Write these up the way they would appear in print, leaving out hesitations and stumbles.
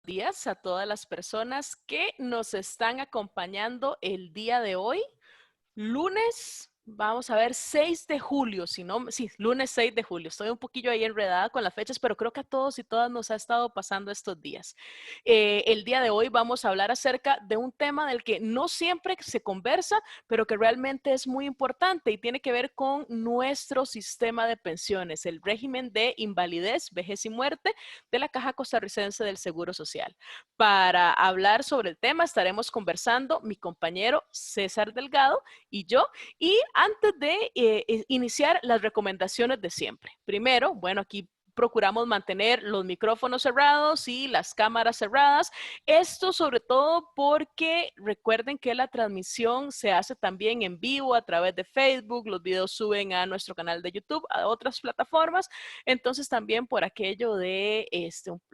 días a todas las personas que nos están acompañando el día de hoy, lunes, vamos a ver, 6 de julio, si no, sí, lunes 6 de julio. Estoy un poquillo ahí enredada con las fechas, pero creo que a todos y todas nos ha estado pasando estos días. El día de hoy vamos a hablar acerca de un tema del que no siempre se conversa, pero que realmente es muy importante y tiene que ver con nuestro sistema de pensiones, el régimen de invalidez, vejez y muerte de la Caja Costarricense del Seguro Social. Para hablar sobre el tema estaremos conversando mi compañero César Delgado y yo. Y antes de iniciar las recomendaciones de siempre. Primero, bueno, aquí procuramos mantener los micrófonos cerrados y las cámaras cerradas. Esto sobre todo porque recuerden que la transmisión se hace también en vivo a través de Facebook, los videos suben a nuestro canal de YouTube, a otras plataformas, entonces también por aquello de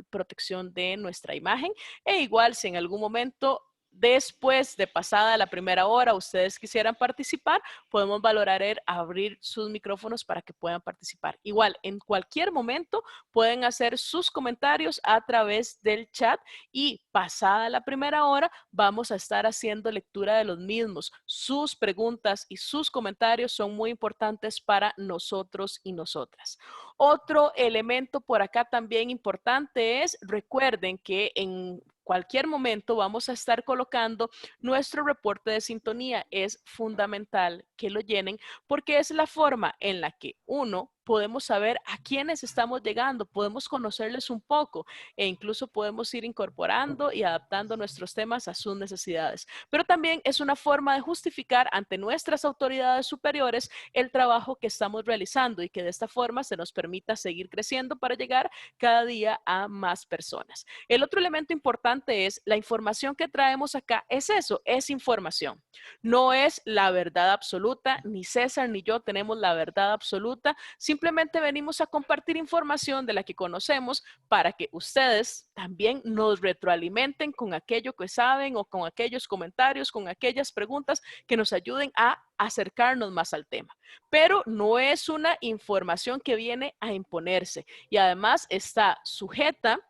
protección de nuestra imagen. E igual si en algún momento después de pasada la primera hora ustedes quisieran participar, podemos valorar abrir sus micrófonos para que puedan participar. Igual, en cualquier momento pueden hacer sus comentarios a través del chat y pasada la primera hora vamos a estar haciendo lectura de los mismos. Sus preguntas y sus comentarios son muy importantes para nosotros y nosotras. Otro elemento por acá también importante es, recuerden que en cualquier momento vamos a estar colocando nuestro reporte de sintonía. Es fundamental que lo llenen porque es la forma en la que uno podemos saber a quiénes estamos llegando, podemos conocerles un poco e incluso podemos ir incorporando y adaptando nuestros temas a sus necesidades. Pero también es una forma de justificar ante nuestras autoridades superiores el trabajo que estamos realizando y que de esta forma se nos permita seguir creciendo para llegar cada día a más personas. El otro elemento importante es la información que traemos acá. Es eso, es información. No es la verdad absoluta, ni César ni yo tenemos la verdad absoluta. Simplemente venimos a compartir información de la que conocemos para que ustedes también nos retroalimenten con aquello que saben o con aquellos comentarios, con aquellas preguntas que nos ayuden a acercarnos más al tema. Pero no es una información que viene a imponerse y además está sujeta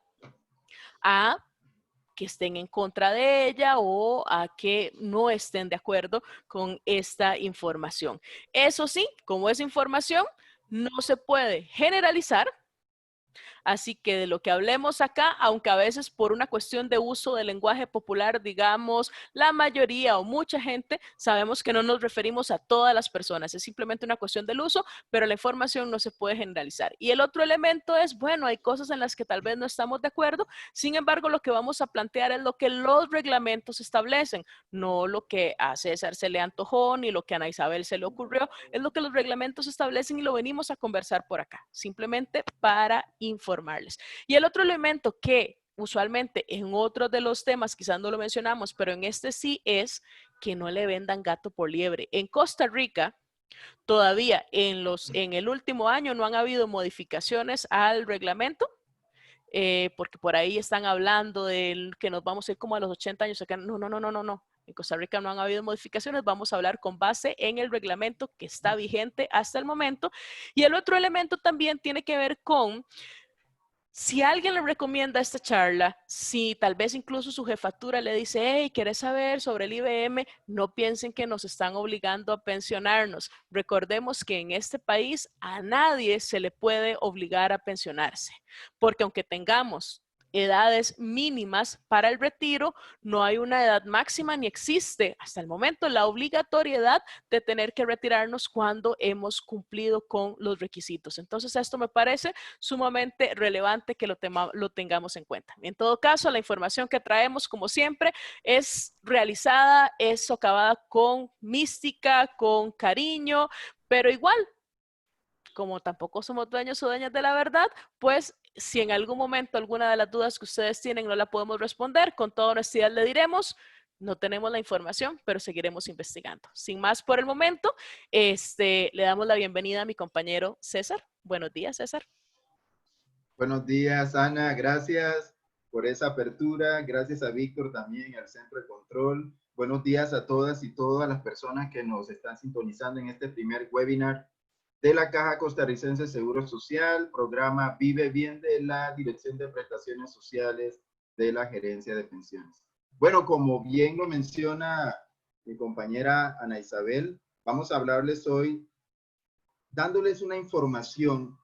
a que estén en contra de ella o a que no estén de acuerdo con esta información. Eso sí, como es información, no se puede generalizar. Así que de lo que hablemos acá, aunque a veces por una cuestión de uso del lenguaje popular, digamos, la mayoría o mucha gente, sabemos que no nos referimos a todas las personas, es simplemente una cuestión del uso, pero la información no se puede generalizar. Y el otro elemento es, bueno, hay cosas en las que tal vez no estamos de acuerdo, sin embargo, lo que vamos a plantear es lo que los reglamentos establecen, no lo que a César se le antojó, ni lo que a Ana Isabel se le ocurrió, es lo que los reglamentos establecen y lo venimos a conversar por acá, simplemente para informarles. Y el otro elemento que usualmente en otros de los temas quizás no lo mencionamos, pero en este sí es que no le vendan gato por liebre. En Costa Rica, todavía en el último año no han habido modificaciones al reglamento, porque por ahí están hablando de que nos vamos a ir como a los 80 años. Acá. No, no, no, no, no, no. En Costa Rica no han habido modificaciones, vamos a hablar con base en el reglamento que está vigente hasta el momento. Y el otro elemento también tiene que ver con si alguien le recomienda esta charla, si tal vez incluso su jefatura le dice, hey, ¿quieres saber sobre el IBM? No piensen que nos están obligando a pensionarnos. Recordemos que en este país a nadie se le puede obligar a pensionarse, porque aunque tengamos edades mínimas para el retiro, no hay una edad máxima ni existe hasta el momento la obligatoriedad de tener que retirarnos cuando hemos cumplido con los requisitos. Entonces, esto me parece sumamente relevante que lo tengamos en cuenta. En todo caso, la información que traemos, como siempre, es realizada, es socavada con mística, con cariño, pero igual, como tampoco somos dueños o dueñas de la verdad, pues si en algún momento alguna de las dudas que ustedes tienen no la podemos responder, con toda honestidad le diremos, no tenemos la información, pero seguiremos investigando. Sin más por el momento, le damos la bienvenida a mi compañero César. Buenos días, César. Buenos días, Ana. Gracias por esa apertura. Gracias a Víctor también, al Centro de Control. Buenos días a todas y todas las personas que nos están sintonizando en este primer webinar de la Caja Costarricense de Seguro Social, programa Vive Bien de la Dirección de Prestaciones Sociales de la gerencia de pensiones. Bueno, como bien lo menciona mi compañera Ana Isabel, vamos a hablarles hoy dándoles una información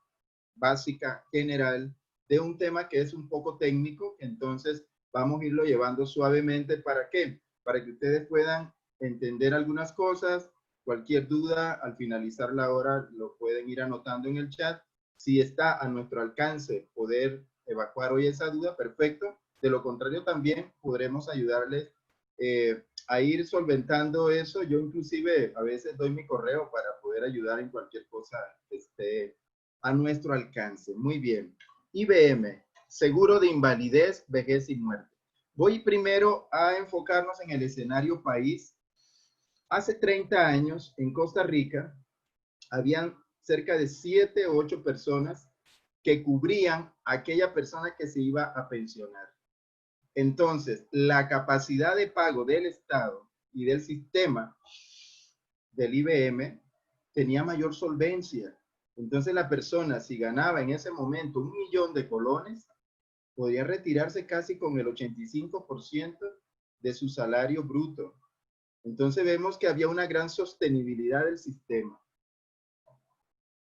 básica, general, de un tema que es un poco técnico, entonces vamos a irlo llevando suavemente. ¿Para qué? Para que ustedes puedan entender algunas cosas. Cualquier duda, al finalizar la hora, lo pueden ir anotando en el chat. Si está a nuestro alcance poder evacuar hoy esa duda, perfecto. De lo contrario, también podremos ayudarles a ir solventando eso. Yo inclusive a veces doy mi correo para poder ayudar en cualquier cosa que esté a nuestro alcance. Muy bien. IBM, seguro de invalidez, vejez y muerte. Voy primero a enfocarnos en el escenario país. Hace 30 años en Costa Rica habían cerca de 7 o 8 personas que cubrían a aquella persona que se iba a pensionar. Entonces, la capacidad de pago del Estado y del sistema del IBM tenía mayor solvencia. Entonces, la persona, si ganaba en ese momento 1.000.000 de colones, podía retirarse casi con el 85% de su salario bruto. Entonces, vemos que había una gran sostenibilidad del sistema.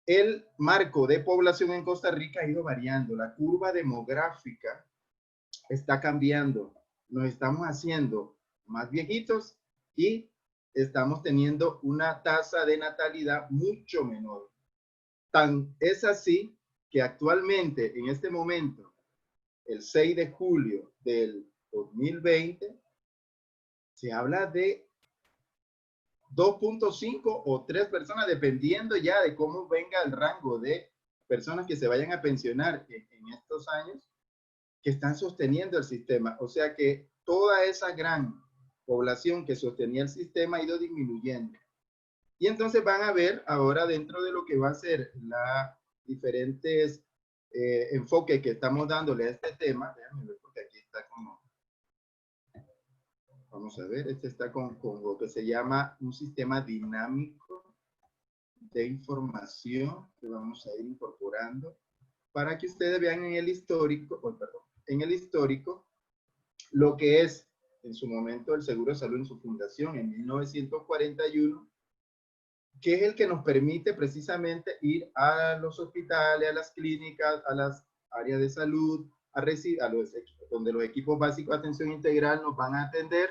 El marco de población en Costa Rica ha ido variando. La curva demográfica está cambiando. Nos estamos haciendo más viejitos y estamos teniendo una tasa de natalidad mucho menor. Tan es así que actualmente, en este momento, el 6 de julio del 2020, se habla de 2.5 o 3 personas, dependiendo ya de cómo venga el rango de personas que se vayan a pensionar en estos años, que están sosteniendo el sistema. O sea que toda esa gran población que sostenía el sistema ha ido disminuyendo. Y entonces van a ver ahora dentro de lo que va a ser la diferentes enfoques que estamos dándole a este tema. Déjame ver porque aquí está como... Vamos a ver, este está con lo que se llama un sistema dinámico de información que vamos a ir incorporando para que ustedes vean en el histórico, en el histórico, lo que es en su momento el Seguro de Salud en su fundación en 1941, que es el que nos permite precisamente ir a los hospitales, a las clínicas, a las áreas de salud, donde los equipos básicos de atención integral nos van a atender.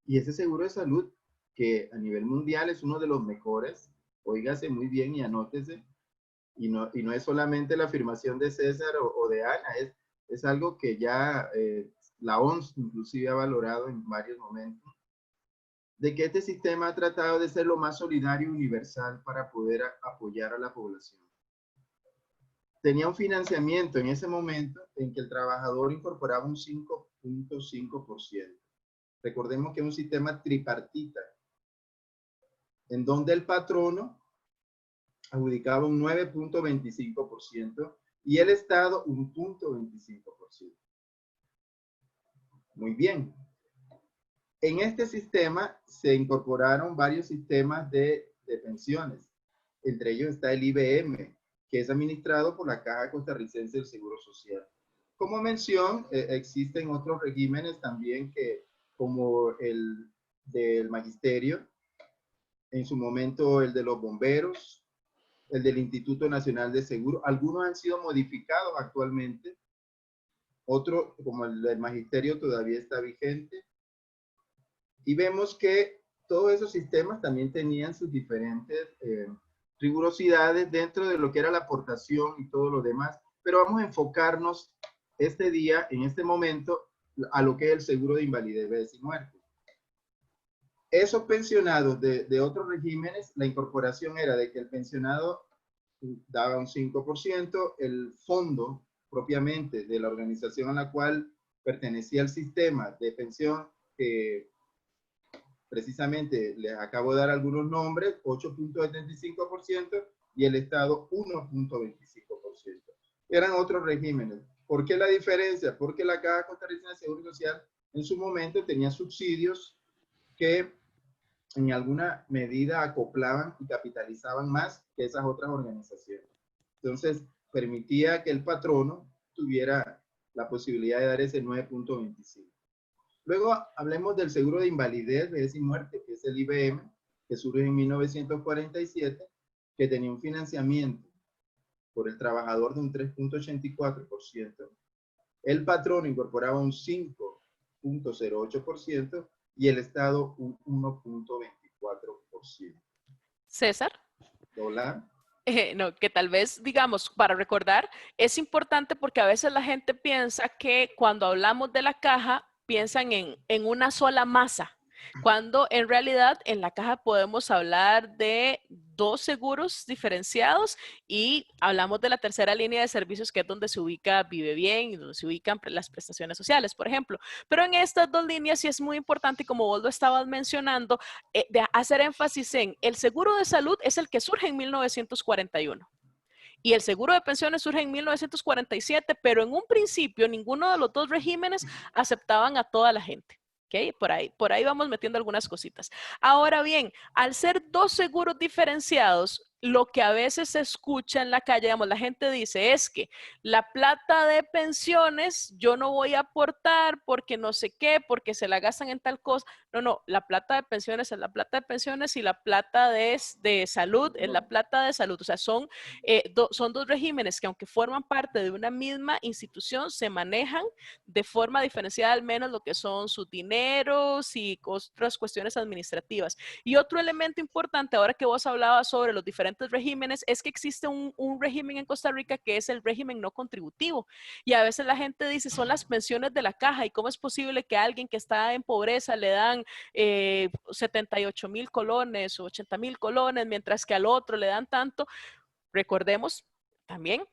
Y ese seguro de salud, que a nivel mundial es uno de los mejores, óigase muy bien y anótese, y no es solamente la afirmación de César o de Ana, es algo que ya la OMS inclusive ha valorado en varios momentos, de que este sistema ha tratado de ser lo más solidario y universal para poder apoyar a la población. Tenía un financiamiento en ese momento en que el trabajador incorporaba un 5.5%. Recordemos que es un sistema tripartita, en donde el patrono adjudicaba un 9.25% y el Estado un 0.25%. Muy bien. En este sistema se incorporaron varios sistemas de pensiones. Entre ellos está el IBM, que es administrado por la Caja Costarricense del Seguro Social. Como mención, existen otros regímenes también como el del magisterio, en su momento el de los bomberos, el del Instituto Nacional de Seguro. Algunos han sido modificados actualmente. Otro, como el del magisterio, todavía está vigente. Y vemos que todos esos sistemas también tenían sus diferentes rigurosidades dentro de lo que era la aportación y todo lo demás. Pero vamos a enfocarnos este día, en este momento, a lo que es el seguro de invalidez, vejez y muerte. Esos pensionados de otros regímenes, la incorporación era de que el pensionado daba un 5%, el fondo propiamente de la organización a la cual pertenecía el sistema de pensión, precisamente les acabo de dar algunos nombres, 8.75% y el Estado 1.25%. Eran otros regímenes. ¿Por qué la diferencia? Porque la Caja Costarricense de Seguro Social en su momento tenía subsidios que en alguna medida acoplaban y capitalizaban más que esas otras organizaciones. Entonces, permitía que el patrono tuviera la posibilidad de dar ese 9.25. Luego hablemos del seguro de invalidez, vejez y muerte, que es el IBM, que surge en 1947, que tenía un financiamiento por el trabajador de un 3.84%. El patrón incorporaba un 5.08% y el Estado un 1.24%. César. ¿Dólar? No, que tal vez, digamos, para recordar, es importante porque a veces la gente piensa que cuando hablamos de la caja, piensan en una sola masa, cuando en realidad en la caja podemos hablar de dos seguros diferenciados y hablamos de la tercera línea de servicios que es donde se ubica Vive Bien y donde se ubican las prestaciones sociales, por ejemplo. Pero en estas dos líneas sí es muy importante, como vos lo estabas mencionando, de hacer énfasis en el seguro de salud es el que surge en 1941 y el seguro de pensiones surge en 1947, pero en un principio ninguno de los dos regímenes aceptaban a toda la gente. ¿Okay? Por ahí vamos metiendo algunas cositas. Ahora bien, al ser dos seguros diferenciados, lo que a veces se escucha en la calle, digamos, la gente dice es que la plata de pensiones yo no voy a aportar porque no sé qué, porque se la gastan en tal cosa. No, no, la plata de pensiones es la plata de pensiones y la plata de salud es la plata de salud. O sea, son dos regímenes que aunque forman parte de una misma institución, se manejan de forma diferenciada, al menos lo que son sus dineros y otras cuestiones administrativas. Y otro elemento importante, ahora que vos hablabas sobre los diferentes regímenes, es que existe un régimen en Costa Rica que es el régimen no contributivo. Y a veces la gente dice, son las pensiones de la caja, y cómo es posible que a alguien que está en pobreza le dan 78,000 colones o 80,000 colones, mientras que al otro le dan tanto. Recordemos también,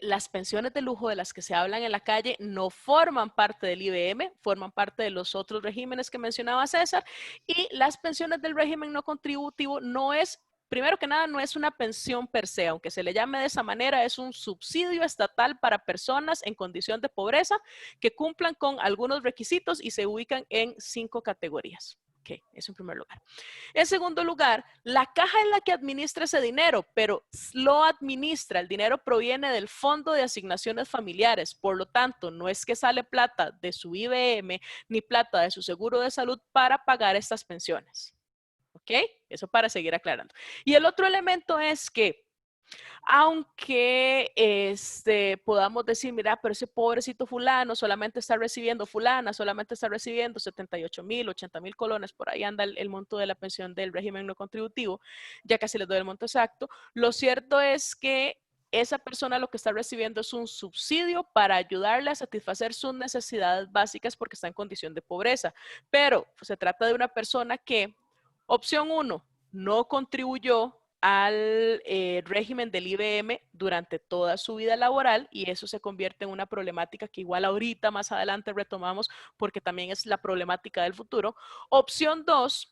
las pensiones de lujo de las que se hablan en la calle no forman parte del IBM, forman parte de los otros regímenes que mencionaba César, y las pensiones del régimen no contributivo no es, primero que nada, no es una pensión per se, aunque se le llame de esa manera, es un subsidio estatal para personas en condición de pobreza que cumplan con algunos requisitos y se ubican en 5 categorías. Ok, eso en primer lugar. En segundo lugar, la caja es la que administra ese dinero, pero lo administra. El dinero proviene del Fondo de Asignaciones Familiares. Por lo tanto, no es que sale plata de su IBM ni plata de su seguro de salud para pagar estas pensiones. ¿Ok? Eso para seguir aclarando. Y el otro elemento es que aunque podamos decir, mira, pero ese pobrecito fulano solamente está recibiendo, fulana solamente está recibiendo 78,000, 80,000 colones, por ahí anda el monto de la pensión del régimen no contributivo, ya casi les doy el monto exacto. Lo cierto es que esa persona lo que está recibiendo es un subsidio para ayudarle a satisfacer sus necesidades básicas porque está en condición de pobreza. Pero pues, se trata de una persona que, opción 1, no contribuyó al régimen del IBM durante toda su vida laboral y eso se convierte en una problemática que igual ahorita más adelante retomamos porque también es la problemática del futuro. Opción 2,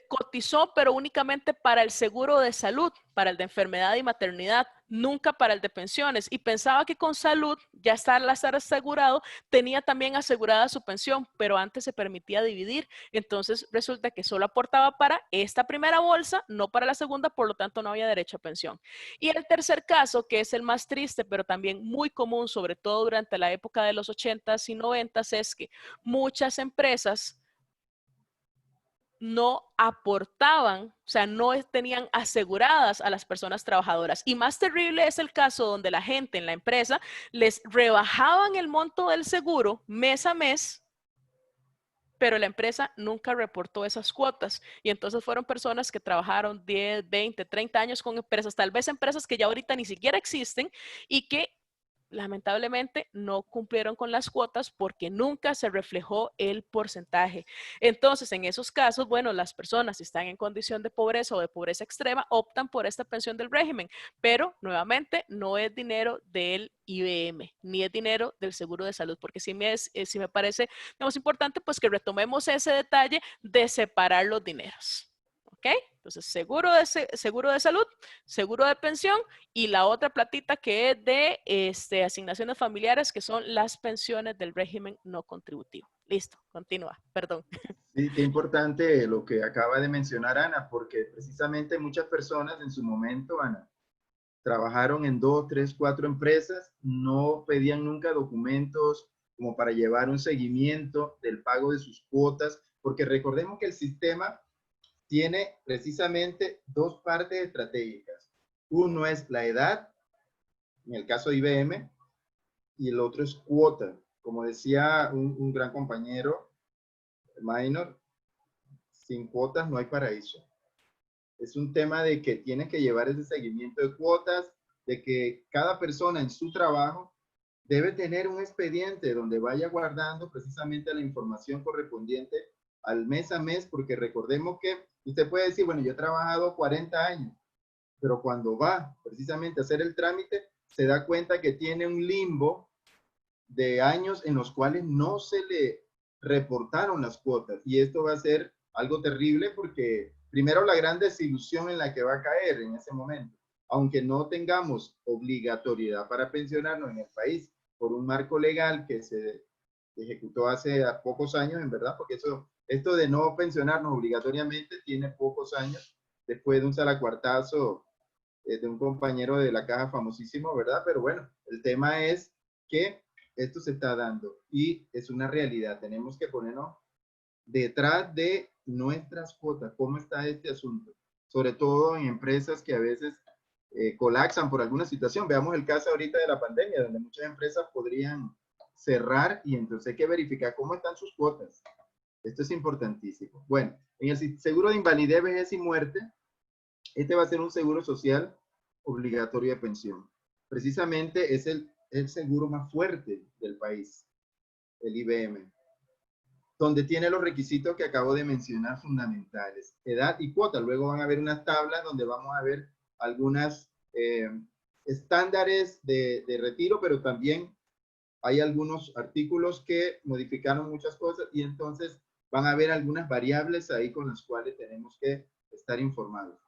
cotizó, pero únicamente para el seguro de salud, para el de enfermedad y maternidad, nunca para el de pensiones. Y pensaba que con salud, ya estar asegurado, tenía también asegurada su pensión, pero antes se permitía dividir. Entonces resulta que solo aportaba para esta primera bolsa, no para la segunda, por lo tanto no había derecho a pensión. Y el tercer caso, que es el más triste, pero también muy común, sobre todo durante la época de los 80s y 90s, es que muchas empresas no aportaban, o sea, no tenían aseguradas a las personas trabajadoras. Y más terrible es el caso donde la gente en la empresa les rebajaban el monto del seguro mes a mes, pero la empresa nunca reportó esas cuotas. Y entonces fueron personas que trabajaron 10, 20, 30 años con empresas, tal vez empresas que ya ahorita ni siquiera existen y que lamentablemente no cumplieron con las cuotas porque nunca se reflejó el porcentaje. Entonces, en esos casos, bueno, las personas si están en condición de pobreza o de pobreza extrema optan por esta pensión del régimen, pero nuevamente no es dinero del IBM, ni es dinero del seguro de salud, porque sí me parece digamos, importante pues que retomemos ese detalle de separar los dineros. ¿Ok? Entonces, seguro de salud, seguro de pensión y la otra platita que es de asignaciones familiares, que son las pensiones del régimen no contributivo. Listo, continúa, perdón. Sí, qué importante lo que acaba de mencionar Ana, porque precisamente muchas personas en su momento, Ana, trabajaron en 2, 3, 4 empresas, no pedían nunca documentos como para llevar un seguimiento del pago de sus cuotas, porque recordemos que el sistema tiene precisamente dos partes estratégicas. Uno es la edad, en el caso de IBM, y el otro es cuota. Como decía un gran compañero, Minor, sin cuotas no hay paraíso. Es un tema de que tienes que llevar ese seguimiento de cuotas, de que cada persona en su trabajo debe tener un expediente donde vaya guardando precisamente la información correspondiente al mes a mes, porque recordemos que usted puede decir, bueno, yo he trabajado 40 años, pero cuando va precisamente a hacer el trámite, se da cuenta que tiene un limbo de años en los cuales no se le reportaron las cuotas. Y esto va a ser algo terrible porque primero la gran desilusión en la que va a caer en ese momento, aunque no tengamos obligatoriedad para pensionarnos en el país por un marco legal que se ejecutó hace pocos años, en verdad, porque esto de no pensionarnos obligatoriamente tiene pocos años, después de un salacuartazo de un compañero de la caja famosísimo, ¿verdad? Pero bueno, el tema es que esto se está dando y es una realidad. Tenemos que ponernos detrás de nuestras cuotas. ¿Cómo está este asunto? Sobre todo en empresas que a veces colapsan por alguna situación. Veamos el caso ahorita de la pandemia, donde muchas empresas podrían cerrar y entonces hay que verificar cómo están sus cuotas. Esto es importantísimo. Bueno, en el seguro de invalidez, vejez y muerte, este va a ser un seguro social obligatorio de pensión. Precisamente es el seguro más fuerte del país, el IBM, donde tiene los requisitos que acabo de mencionar fundamentales, edad y cuota. Luego van a ver unas tablas donde vamos a ver algunas estándares de retiro, pero también hay algunos artículos que modificaron muchas cosas y entonces van a ver algunas variables ahí con las cuales tenemos que estar informados.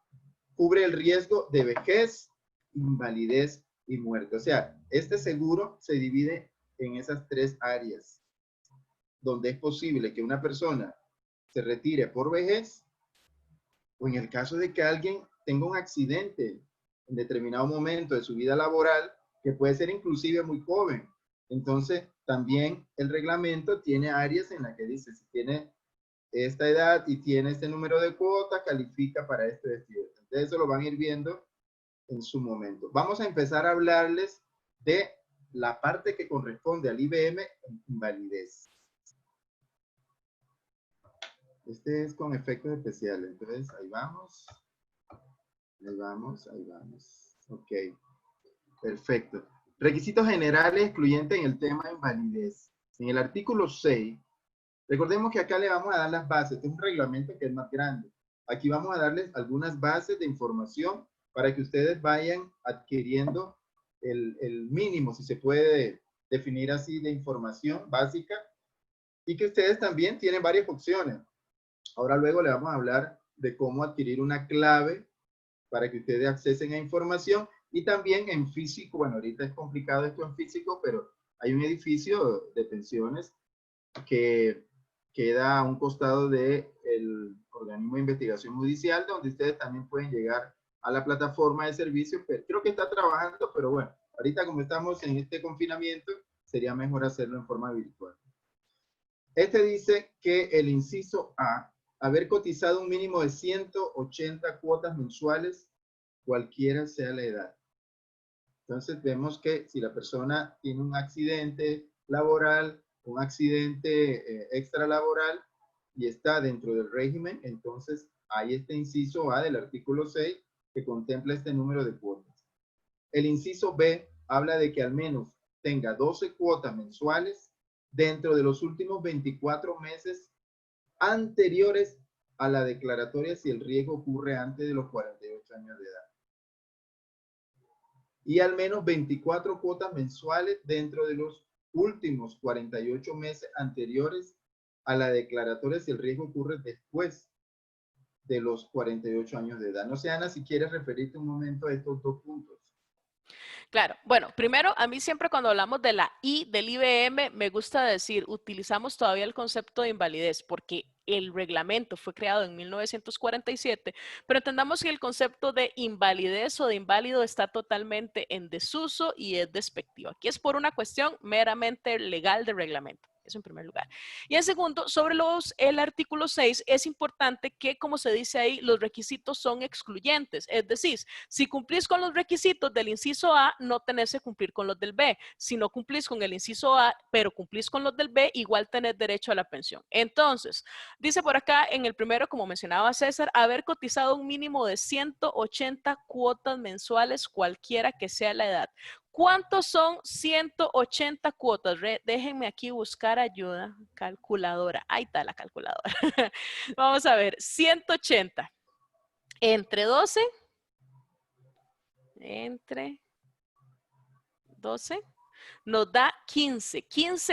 Cubre el riesgo de vejez, invalidez y muerte. O sea, este seguro se divide en esas tres áreas, donde es posible que una persona se retire por vejez o en el caso de que alguien tenga un accidente en determinado momento de su vida laboral, que puede ser inclusive muy joven. Entonces, también el reglamento tiene áreas en las que dice, si tiene esta edad y tiene este número de cuotas, califica para este vestido. Entonces, eso lo van a ir viendo en su momento. Vamos a empezar a hablarles de la parte que corresponde al IBM en invalidez. Este es con efectos especiales. Entonces, ahí vamos. Ahí vamos, ahí vamos. Ok, perfecto. Requisitos generales excluyentes en el tema de invalidez. En el artículo 6, recordemos que acá le vamos a dar las bases. Este es un reglamento que es más grande. Aquí vamos a darles algunas bases de información para que ustedes vayan adquiriendo el mínimo, si se puede definir así, de información básica y que ustedes también tienen varias opciones. Ahora luego le vamos a hablar de cómo adquirir una clave para que ustedes accesen a información y también en físico. Bueno, ahorita es complicado esto en físico, pero hay un edificio de pensiones que queda a un costado del organismo de investigación judicial, donde ustedes también pueden llegar a la plataforma de servicios. Creo que está trabajando, pero bueno, ahorita como estamos en este confinamiento, sería mejor hacerlo en forma virtual. Este dice que el inciso A, haber cotizado un mínimo de 180 cuotas mensuales, cualquiera sea la edad. Entonces vemos que si la persona tiene un accidente laboral, un accidente extralaboral y está dentro del régimen, entonces hay este inciso A del artículo 6 que contempla este número de cuotas. El inciso B habla de que al menos tenga 12 cuotas mensuales dentro de los últimos 24 meses anteriores a la declaratoria si el riesgo ocurre antes de los 48 años de edad. Y al menos 24 cuotas mensuales dentro de los últimos 48 meses anteriores a la declaratoria si el riesgo ocurre después de los 48 años de edad. No sé, Ana, si quieres referirte un momento a estos dos puntos. Claro, bueno, primero, a mí siempre cuando hablamos de la I del IBM, me gusta decir, utilizamos todavía el concepto de invalidez, porque el reglamento fue creado en 1947, pero entendamos que el concepto de invalidez o de inválido está totalmente en desuso y es despectivo. Aquí es por una cuestión meramente legal de reglamento. Eso en primer lugar. Y en segundo, sobre el artículo 6, es importante que, como se dice ahí, los requisitos son excluyentes. Es decir, si cumplís con los requisitos del inciso A, no tenés que cumplir con los del B. Si no cumplís con el inciso A, pero cumplís con los del B, igual tenés derecho a la pensión. Entonces, dice por acá en el primero, como mencionaba César, haber cotizado un mínimo de 180 cuotas mensuales, cualquiera que sea la edad. ¿Cuántos son 180 cuotas? Déjenme aquí buscar ayuda. Calculadora. Ahí está la calculadora. Vamos a ver. 180 entre 12. Entre 12 nos da 15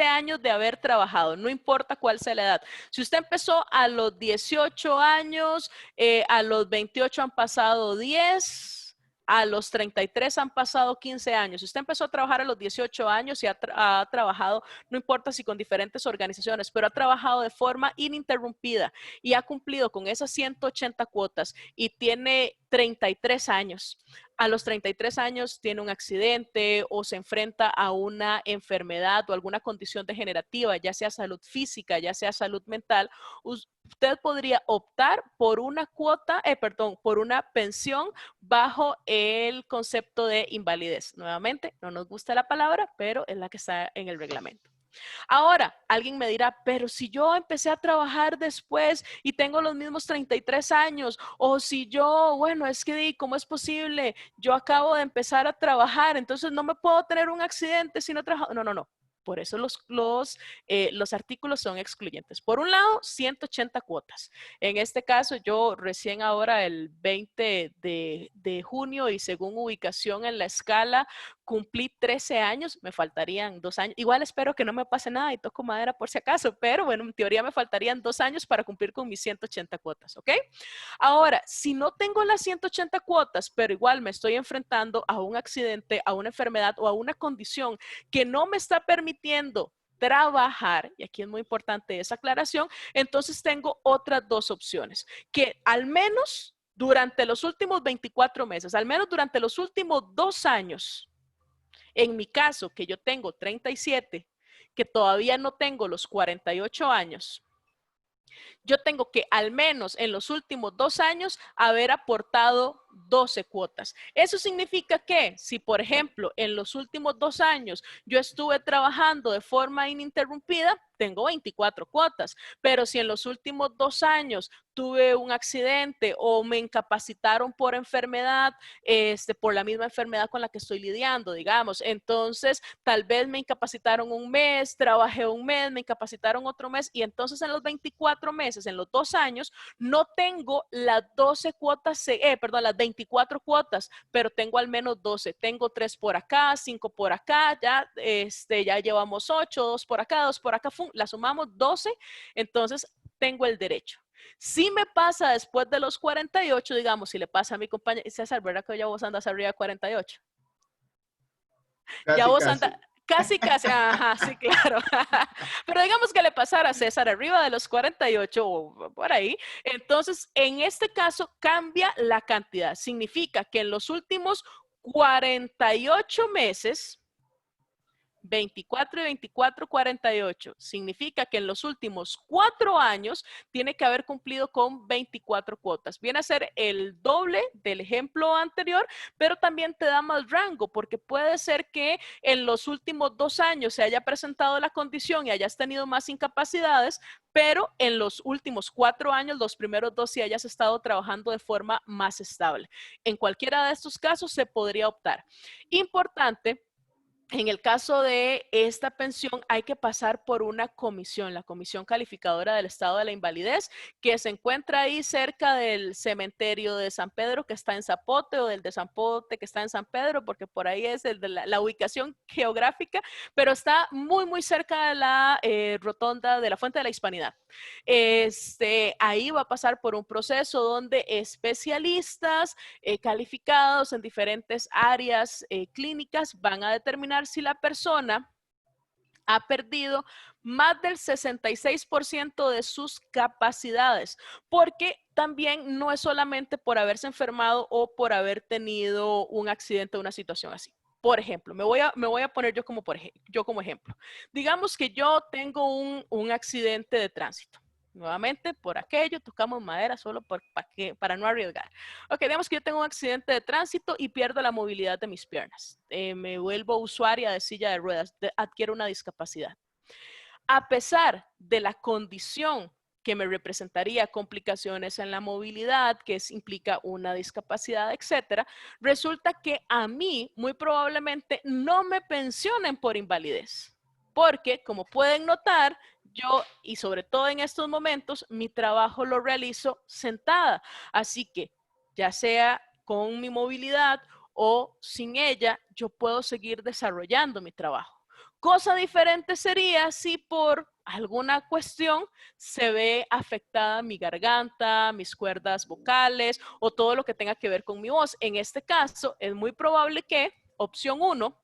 años de haber trabajado, no importa cuál sea la edad. Si usted empezó a los 18 años, a los 28 han pasado 10, a los 33 han pasado 15 años. Si usted empezó a trabajar a los 18 años y ha trabajado, no importa si con diferentes organizaciones, pero ha trabajado de forma ininterrumpida y ha cumplido con esas 180 cuotas y tiene 33 años. A los 33 años tiene un accidente o se enfrenta a una enfermedad o alguna condición degenerativa, ya sea salud física, ya sea salud mental, usted podría optar por una por una pensión bajo el concepto de invalidez. Nuevamente, no nos gusta la palabra, pero es la que está en el reglamento. Ahora, alguien me dirá, pero si yo empecé a trabajar después y tengo los mismos 33 años, o si yo, bueno, es que, ¿cómo es posible? Yo acabo de empezar a trabajar, entonces no me puedo tener un accidente si no trabajo. No, no, no. Por eso los artículos son excluyentes. Por un lado, 180 cuotas. En este caso, yo recién ahora el 20 de junio y según ubicación en la escala, cumplí 13 años, me faltarían 2 años. Igual espero que no me pase nada y toco madera por si acaso, pero bueno, en teoría me faltarían 2 años para cumplir con mis 180 cuotas, ¿ok? Ahora, si no tengo las 180 cuotas, pero igual me estoy enfrentando a un accidente, a una enfermedad o a una condición que no me está permitiendo trabajar, y aquí es muy importante esa aclaración, entonces tengo otras dos opciones, que al menos durante los últimos 24 meses, al menos durante los últimos 2 años, en mi caso, que yo tengo 37, que todavía no tengo los 48 años, yo tengo que al menos en los últimos 2 años haber aportado 12 cuotas. Eso significa que si, por ejemplo, en los últimos 2 años yo estuve trabajando de forma ininterrumpida, tengo 24 cuotas, pero si en los últimos 2 años tuve un accidente o me incapacitaron por enfermedad, por la misma enfermedad con la que estoy lidiando, digamos, entonces tal vez me incapacitaron un mes, trabajé un mes, me incapacitaron otro mes y entonces en los 24 meses, en los 2 años, no tengo las 12 cuotas, las 24 cuotas, pero tengo al menos 12. Tengo 3 por acá, 5 por acá, ya llevamos 8, 2 por acá, 2 por acá, la sumamos 12, entonces tengo el derecho. Si me pasa después de los 48, digamos, si le pasa a mi compañero, César, ¿verdad que ya vos andas arriba de 48? Ya Casi, vos andas, casi. casi, ajá, sí, claro. Pero digamos que le pasara a César arriba de los 48 o por ahí, entonces en este caso cambia la cantidad. Significa que en los últimos 48 meses, 24 y 24, 48. Significa que en los últimos 4 años tiene que haber cumplido con 24 cuotas. Viene a ser el doble del ejemplo anterior, pero también te da más rango, porque puede ser que en los últimos 2 años se haya presentado la condición y hayas tenido más incapacidades, pero en los últimos 4 años, los primeros 2 sí hayas estado trabajando de forma más estable. En cualquiera de estos casos se podría optar. Importante En el caso de esta pensión hay que pasar por una comisión, la Comisión Calificadora del Estado de la Invalidez, que se encuentra ahí cerca del cementerio de San Pedro, que está en Zapote, o del de Zapote, que está en San Pedro, porque por ahí es el de la ubicación geográfica, pero está muy, muy cerca de la rotonda de la Fuente de la Hispanidad. Ahí va a pasar por un proceso donde especialistas calificados en diferentes áreas clínicas van a determinar si la persona ha perdido más del 66% de sus capacidades, porque también no es solamente por haberse enfermado o por haber tenido un accidente o una situación así. Por ejemplo, me voy a poner yo como ejemplo. Digamos que yo tengo un accidente de tránsito. Nuevamente, por aquello, tocamos madera solo para no arriesgar. Ok, digamos que yo tengo un accidente de tránsito y pierdo la movilidad de mis piernas. Me vuelvo usuaria de silla de ruedas, adquiero una discapacidad. A pesar de la condición que me representaría complicaciones en la movilidad, que implica una discapacidad, etcétera, resulta que a mí muy probablemente no me pensionen por invalidez. Porque, como pueden notar, yo, y sobre todo en estos momentos, mi trabajo lo realizo sentada. Así que, ya sea con mi movilidad o sin ella, yo puedo seguir desarrollando mi trabajo. Cosa diferente sería si por alguna cuestión se ve afectada mi garganta, mis cuerdas vocales o todo lo que tenga que ver con mi voz. En este caso, es muy probable que, opción 1,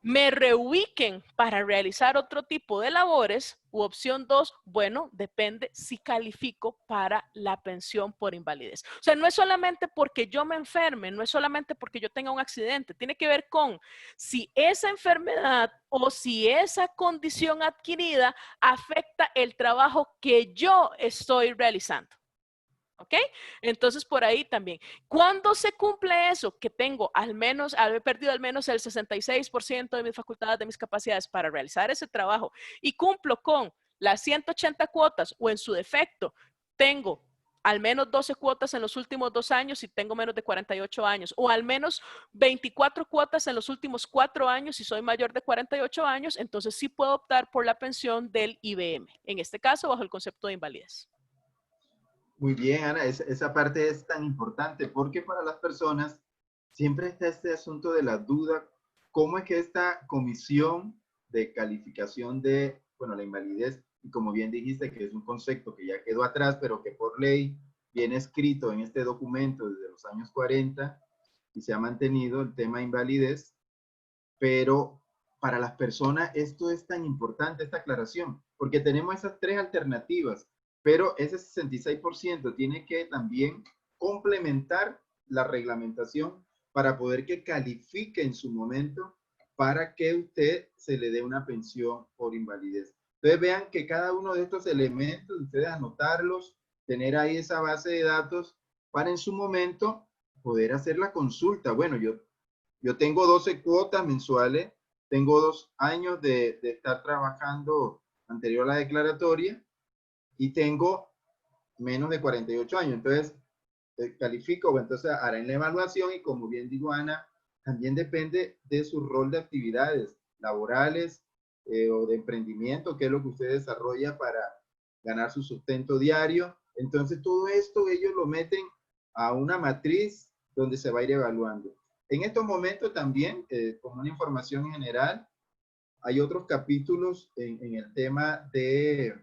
me reubiquen para realizar otro tipo de labores, u opción 2, bueno, depende si califico para la pensión por invalidez. O sea, no es solamente porque yo me enferme, no es solamente porque yo tenga un accidente, tiene que ver con si esa enfermedad o si esa condición adquirida afecta el trabajo que yo estoy realizando. ¿Ok? Entonces, por ahí también. ¿Cuándo se cumple eso? Que tengo haber perdido al menos el 66% de mis facultades, de mis capacidades para realizar ese trabajo y cumplo con las 180 cuotas o en su defecto tengo al menos 12 cuotas en los últimos 2 años y tengo menos de 48 años, o al menos 24 cuotas en los últimos 4 años y soy mayor de 48 años, entonces sí puedo optar por la pensión del IBM, en este caso bajo el concepto de invalidez. Muy bien, Ana, esa parte es tan importante porque para las personas siempre está este asunto de la duda, cómo es que esta comisión de calificación de, bueno, la invalidez, y como bien dijiste que es un concepto que ya quedó atrás, pero que por ley viene escrito en este documento desde los años 40 y se ha mantenido el tema invalidez, pero para las personas esto es tan importante, esta aclaración, porque tenemos esas tres alternativas, pero ese 66% tiene que también complementar la reglamentación para poder que califique en su momento para que usted se le dé una pensión por invalidez. Entonces vean que cada uno de estos elementos, ustedes anotarlos, tener ahí esa base de datos para en su momento poder hacer la consulta. Bueno, yo tengo 12 cuotas mensuales, tengo 2 años de estar trabajando anterior a la declaratoria y tengo menos de 48 años. Entonces, califico, bueno, entonces harán la evaluación y como bien digo Ana, también depende de su rol de actividades laborales o de emprendimiento, que es lo que usted desarrolla para ganar su sustento diario. Entonces, todo esto ellos lo meten a una matriz donde se va a ir evaluando. En estos momentos también, como una información general, hay otros capítulos en el tema de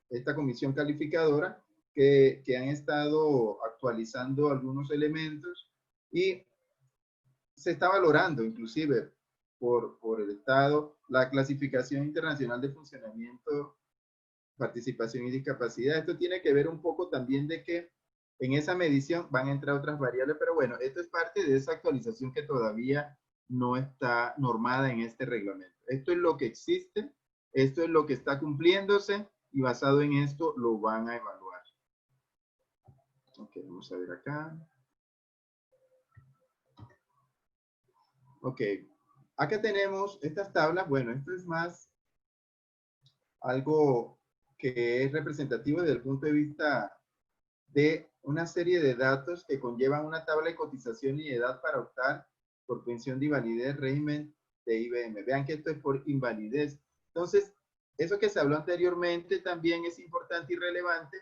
esta comisión calificadora que han estado actualizando algunos elementos y se está valorando inclusive por el Estado la clasificación internacional de funcionamiento, participación y discapacidad. Esto tiene que ver un poco también de que en esa medición van a entrar otras variables, pero bueno, esto es parte de esa actualización que todavía no está normada en este reglamento. Esto es lo que existe, esto es lo que está cumpliéndose y basado en esto lo van a evaluar. Ok, vamos a ver acá. Ok, acá tenemos estas tablas. Bueno, esto es más algo que es representativo desde el punto de vista de una serie de datos que conllevan una tabla de cotización y edad para optar por pensión de invalidez, régimen de IBM. Vean que esto es por invalidez. Entonces, eso que se habló anteriormente también es importante y relevante.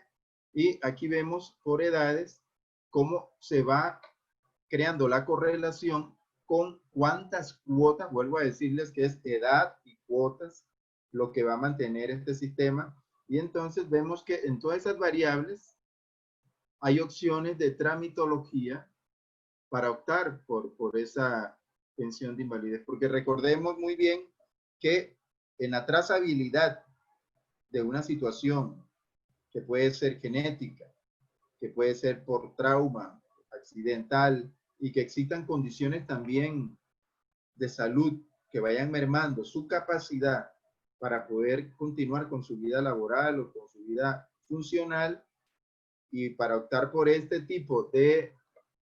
Y aquí vemos por edades cómo se va creando la correlación con cuántas cuotas, vuelvo a decirles que es edad y cuotas lo que va a mantener este sistema. Y entonces vemos que en todas esas variables hay opciones de tramitología para optar por esa pensión de invalidez. Porque recordemos muy bien que en la trazabilidad de una situación que puede ser genética, que puede ser por trauma, accidental, y que existan condiciones también de salud que vayan mermando su capacidad para poder continuar con su vida laboral o con su vida funcional, y para optar por este tipo de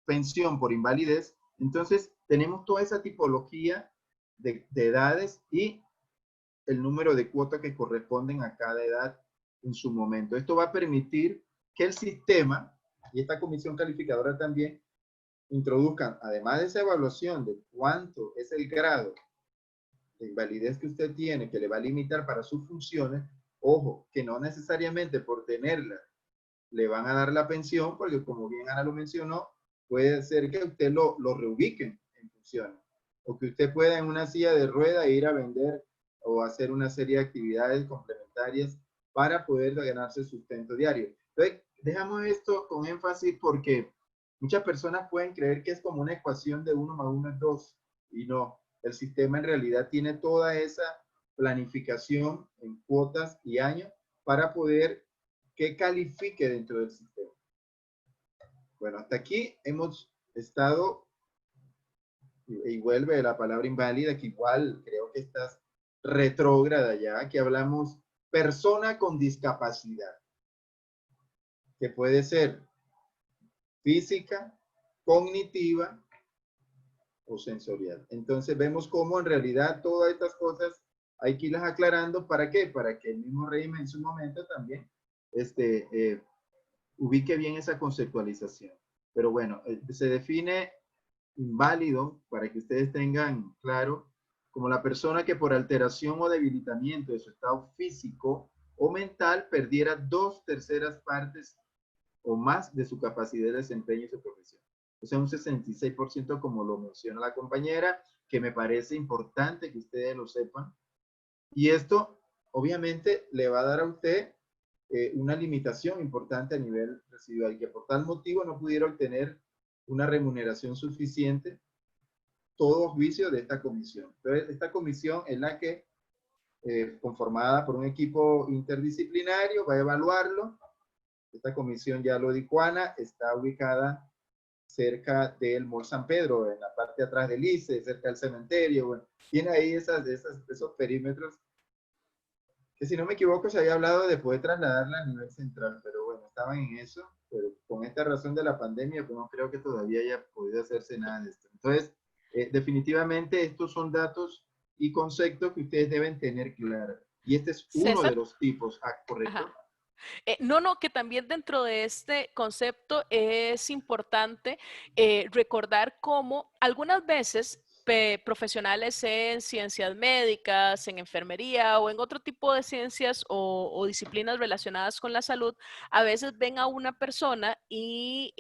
pensión por invalidez, entonces tenemos toda esa tipología de edades y el número de cuotas que corresponden a cada edad en su momento. Esto va a permitir que el sistema y esta comisión calificadora también introduzcan, además de esa evaluación de cuánto es el grado de invalidez que usted tiene, que le va a limitar para sus funciones, ojo, que no necesariamente por tenerla le van a dar la pensión, porque como bien Ana lo mencionó, puede ser que usted lo reubiquen en funciones, o que usted pueda en una silla de rueda ir a vender o hacer una serie de actividades complementarias para poder ganarse sustento diario. Entonces, dejamos esto con énfasis porque muchas personas pueden creer que es como una ecuación de 1 más 1 es 2, y no, el sistema en realidad tiene toda esa planificación en cuotas y años para poder que califique dentro del sistema. Bueno, hasta aquí hemos estado, y vuelve la palabra inválida, que igual creo que estás retrógrada ya, que hablamos persona con discapacidad, que puede ser física, cognitiva o sensorial. Entonces vemos cómo en realidad todas estas cosas hay que irlas aclarando. ¿Para qué? Para que el mismo régimen en su momento también ubique bien esa conceptualización. Pero bueno, se define inválido, para que ustedes tengan claro, como la persona que por alteración o debilitamiento de su estado físico o mental perdiera 2/3 partes o más de su capacidad de desempeño y su profesión. O sea, un 66%, como lo menciona la compañera, que me parece importante que ustedes lo sepan. Y esto, obviamente, le va a dar a usted una limitación importante a nivel residual, que por tal motivo no pudiera obtener una remuneración suficiente, todo juicio de esta comisión. Entonces, esta comisión es la que, conformada por un equipo interdisciplinario, va a evaluarlo. Esta comisión, ya lo dijo Ana, está ubicada cerca del Mall San Pedro, en la parte de atrás del ICE, cerca del cementerio. Bueno, tiene ahí esos perímetros que, si no me equivoco, se había hablado de poder trasladarla a nivel central, pero bueno, estaban en eso, pero con esta razón de la pandemia, pues no creo que todavía haya podido hacerse nada de esto. Entonces, definitivamente estos son datos y conceptos que ustedes deben tener claros. Y este es uno César, de los tipos. Ah, ajá. correcto. No, que también dentro de este concepto es importante recordar cómo algunas veces profesionales en ciencias médicas, en enfermería o en otro tipo de ciencias o disciplinas relacionadas con la salud, a veces ven a una persona y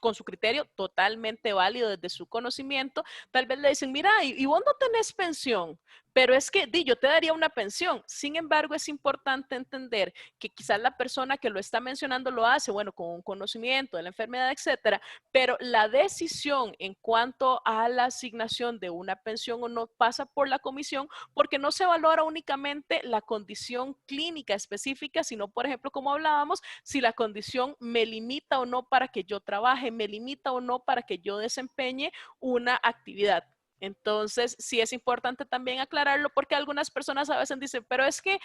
con su criterio totalmente válido desde su conocimiento, tal vez le dicen, mira, y vos no tenés pensión. Pero es que, yo te daría una pensión. Sin embargo, es importante entender que quizás la persona que lo está mencionando lo hace, bueno, con un conocimiento de la enfermedad, etcétera, pero la decisión en cuanto a la asignación de una pensión o no pasa por la comisión, porque no se valora únicamente la condición clínica específica, sino, por ejemplo, como hablábamos, si la condición me limita o no para que yo trabaje, me limita o no para que yo desempeñe una actividad. Entonces, sí es importante también aclararlo, porque algunas personas a veces dicen, pero es que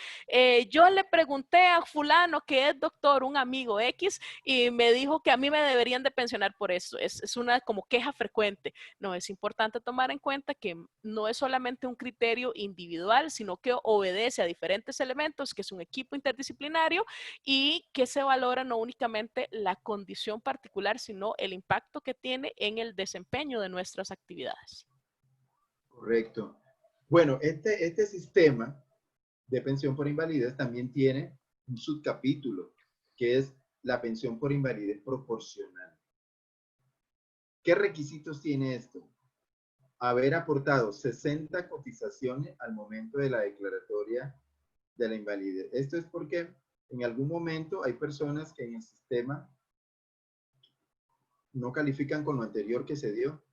yo le pregunté a fulano que es doctor, un amigo X, y me dijo que a mí me deberían de pensionar por eso. Es una como queja frecuente. No, es importante tomar en cuenta que no es solamente un criterio individual, sino que obedece a diferentes elementos, que es un equipo interdisciplinario y que se valora no únicamente la condición particular, sino el impacto que tiene en el desempeño de nuestras actividades. Correcto. Bueno, este sistema de pensión por invalidez también tiene un subcapítulo, que es la pensión por invalidez proporcional. ¿Qué requisitos tiene esto? Haber aportado 60 cotizaciones al momento de la declaratoria de la invalidez. Esto es porque en algún momento hay personas que en el sistema no califican con lo anterior que se dio.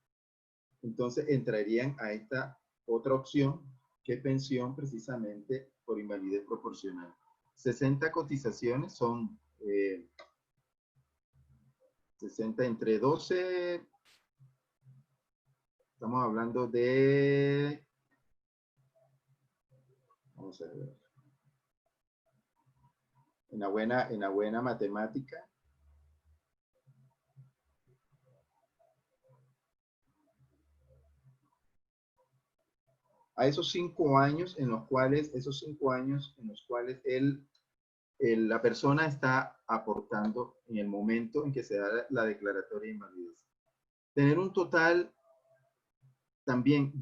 Entonces entrarían a esta otra opción, que es pensión precisamente por invalidez proporcional. 60 cotizaciones son 60 entre 12, estamos hablando de, vamos a ver, en la buena matemática, a esos 5 años en los cuales, la persona está aportando en el momento en que se da la declaratoria de invalidez. Tener un total también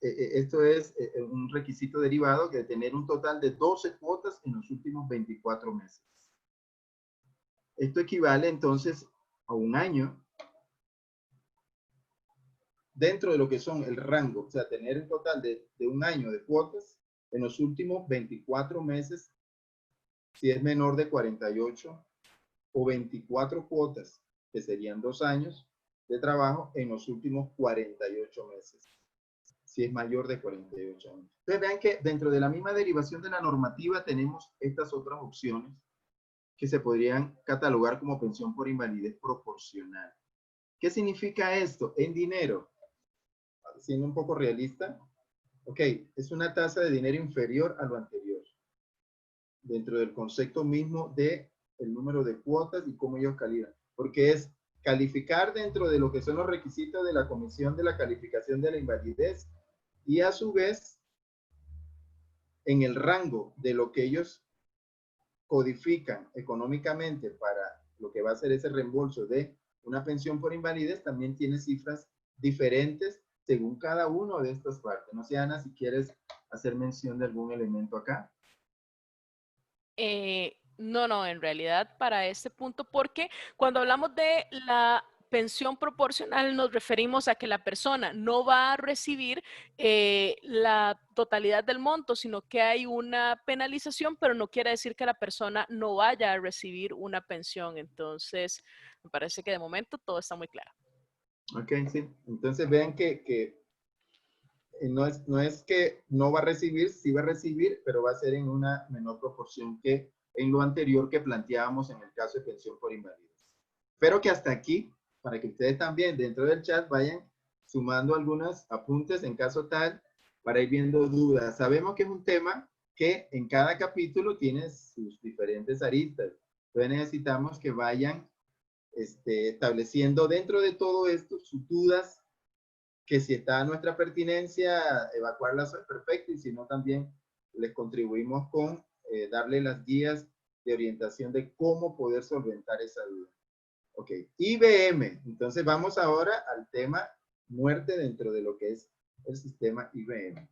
esto es un requisito derivado, de tener un total de 12 cuotas en los últimos 24 meses. Esto equivale entonces a un año dentro de lo que son el rango, o sea, tener un total de un año de cuotas en los últimos 24 meses, si es menor de 48, o 24 cuotas, que serían 2 años de trabajo en los últimos 48 meses, si es mayor de 48 años. Entonces vean que dentro de la misma derivación de la normativa tenemos estas otras opciones que se podrían catalogar como pensión por invalidez proporcional. ¿Qué significa esto? En dinero, siendo un poco realista, ok, es una tasa de dinero inferior a lo anterior, dentro del concepto mismo de el número de cuotas y cómo ellos calibran, porque es calificar dentro de lo que son los requisitos de la Comisión de la Calificación de la Invalidez y a su vez en el rango de lo que ellos codifican económicamente para lo que va a ser ese reembolso de una pensión por invalidez, también tiene cifras diferentes según cada uno de estas partes. No sé, Ana, si quieres hacer mención de algún elemento acá. No, en realidad para este punto, porque cuando hablamos de la pensión proporcional nos referimos a que la persona no va a recibir la totalidad del monto, sino que hay una penalización, pero no quiere decir que la persona no vaya a recibir una pensión. Entonces, me parece que de momento todo está muy claro. Ok, sí. Entonces vean que no es que no va a recibir, sí va a recibir, pero va a ser en una menor proporción que en lo anterior que planteábamos en el caso de pensión por invalidez. Pero que hasta aquí, para que ustedes también dentro del chat vayan sumando algunos apuntes en caso tal, para ir viendo dudas. Sabemos que es un tema que en cada capítulo tiene sus diferentes aristas. Entonces necesitamos que vayan estableciendo dentro de todo esto sus dudas, que si está a nuestra pertinencia, evacuarlas es perfecto, y si no, también les contribuimos con darle las guías de orientación de cómo poder solventar esa duda. Ok, IBM. Entonces vamos ahora al tema muerte dentro de lo que es el sistema IBM.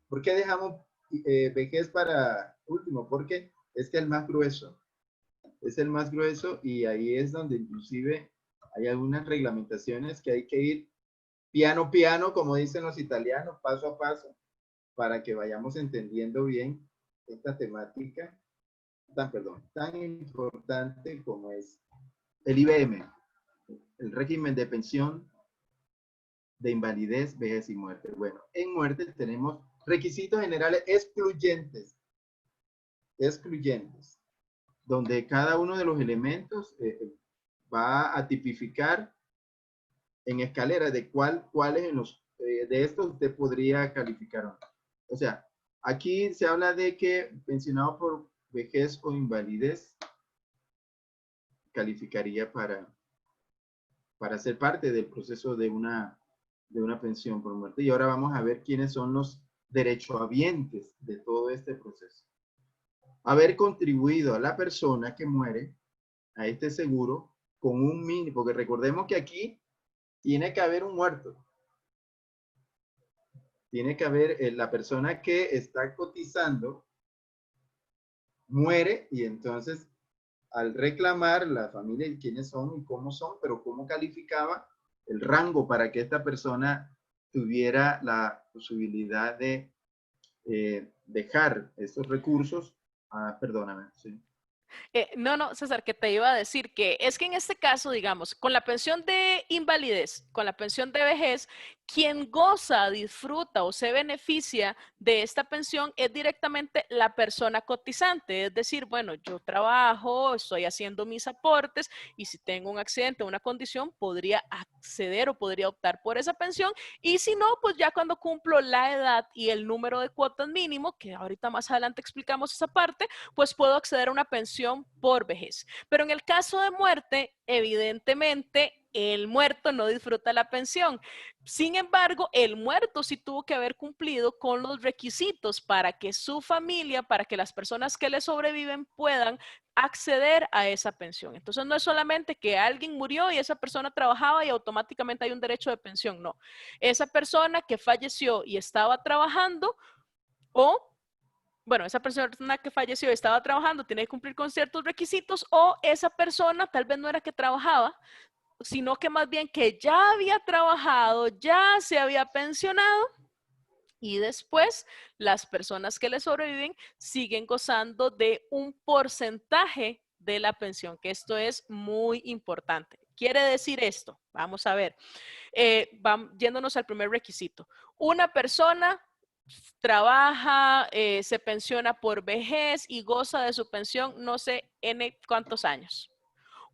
¿Por qué dejamos vejez para último? Porque es que el más grueso. Es el más grueso y ahí es donde inclusive hay algunas reglamentaciones que hay que ir piano piano, como dicen los italianos, paso a paso, para que vayamos entendiendo bien esta temática tan importante como es el IBM, el régimen de pensión de invalidez, vejez y muerte. Bueno, en muerte tenemos requisitos generales excluyentes, donde cada uno de los elementos va a tipificar en escalera de cuáles de estos usted podría calificar. O sea, aquí se habla de que pensionado por vejez o invalidez calificaría para ser parte del proceso de una pensión por muerte. Y ahora vamos a ver quiénes son los derechohabientes de todo este proceso. Haber contribuido a la persona que muere a este seguro con un mínimo, porque recordemos que aquí tiene que haber un muerto. Tiene que haber la persona que está cotizando muere y entonces al reclamar la familia y quiénes son y cómo son, pero cómo calificaba el rango para que esta persona tuviera la posibilidad de dejar esos recursos. Ah, perdóname, sí. No, no, César, que te iba a decir que es que en este caso, digamos, con la pensión de invalidez, con la pensión de vejez, quien goza, disfruta o se beneficia de esta pensión es directamente la persona cotizante. Es decir, bueno, yo trabajo, estoy haciendo mis aportes y si tengo un accidente o una condición, podría acceder o podría optar por esa pensión. Y si no, pues ya cuando cumplo la edad y el número de cuotas mínimo, que ahorita más adelante explicamos esa parte, pues puedo acceder a una pensión por vejez. Pero en el caso de muerte, evidentemente, el muerto no disfruta la pensión. Sin embargo, el muerto sí tuvo que haber cumplido con los requisitos para que su familia, para que las personas que le sobreviven puedan acceder a esa pensión. Entonces, no es solamente que alguien murió y esa persona trabajaba y automáticamente hay un derecho de pensión, no. Esa persona que falleció y estaba trabajando o bueno, esa persona que falleció estaba trabajando, tiene que cumplir con ciertos requisitos, o esa persona tal vez no era que trabajaba, sino que más bien que ya había trabajado, ya se había pensionado y después las personas que le sobreviven siguen gozando de un porcentaje de la pensión, que esto es muy importante. Quiere decir esto, vamos a ver, yéndonos al primer requisito. Una persona trabaja, se pensiona por vejez y goza de su pensión no sé en cuántos años.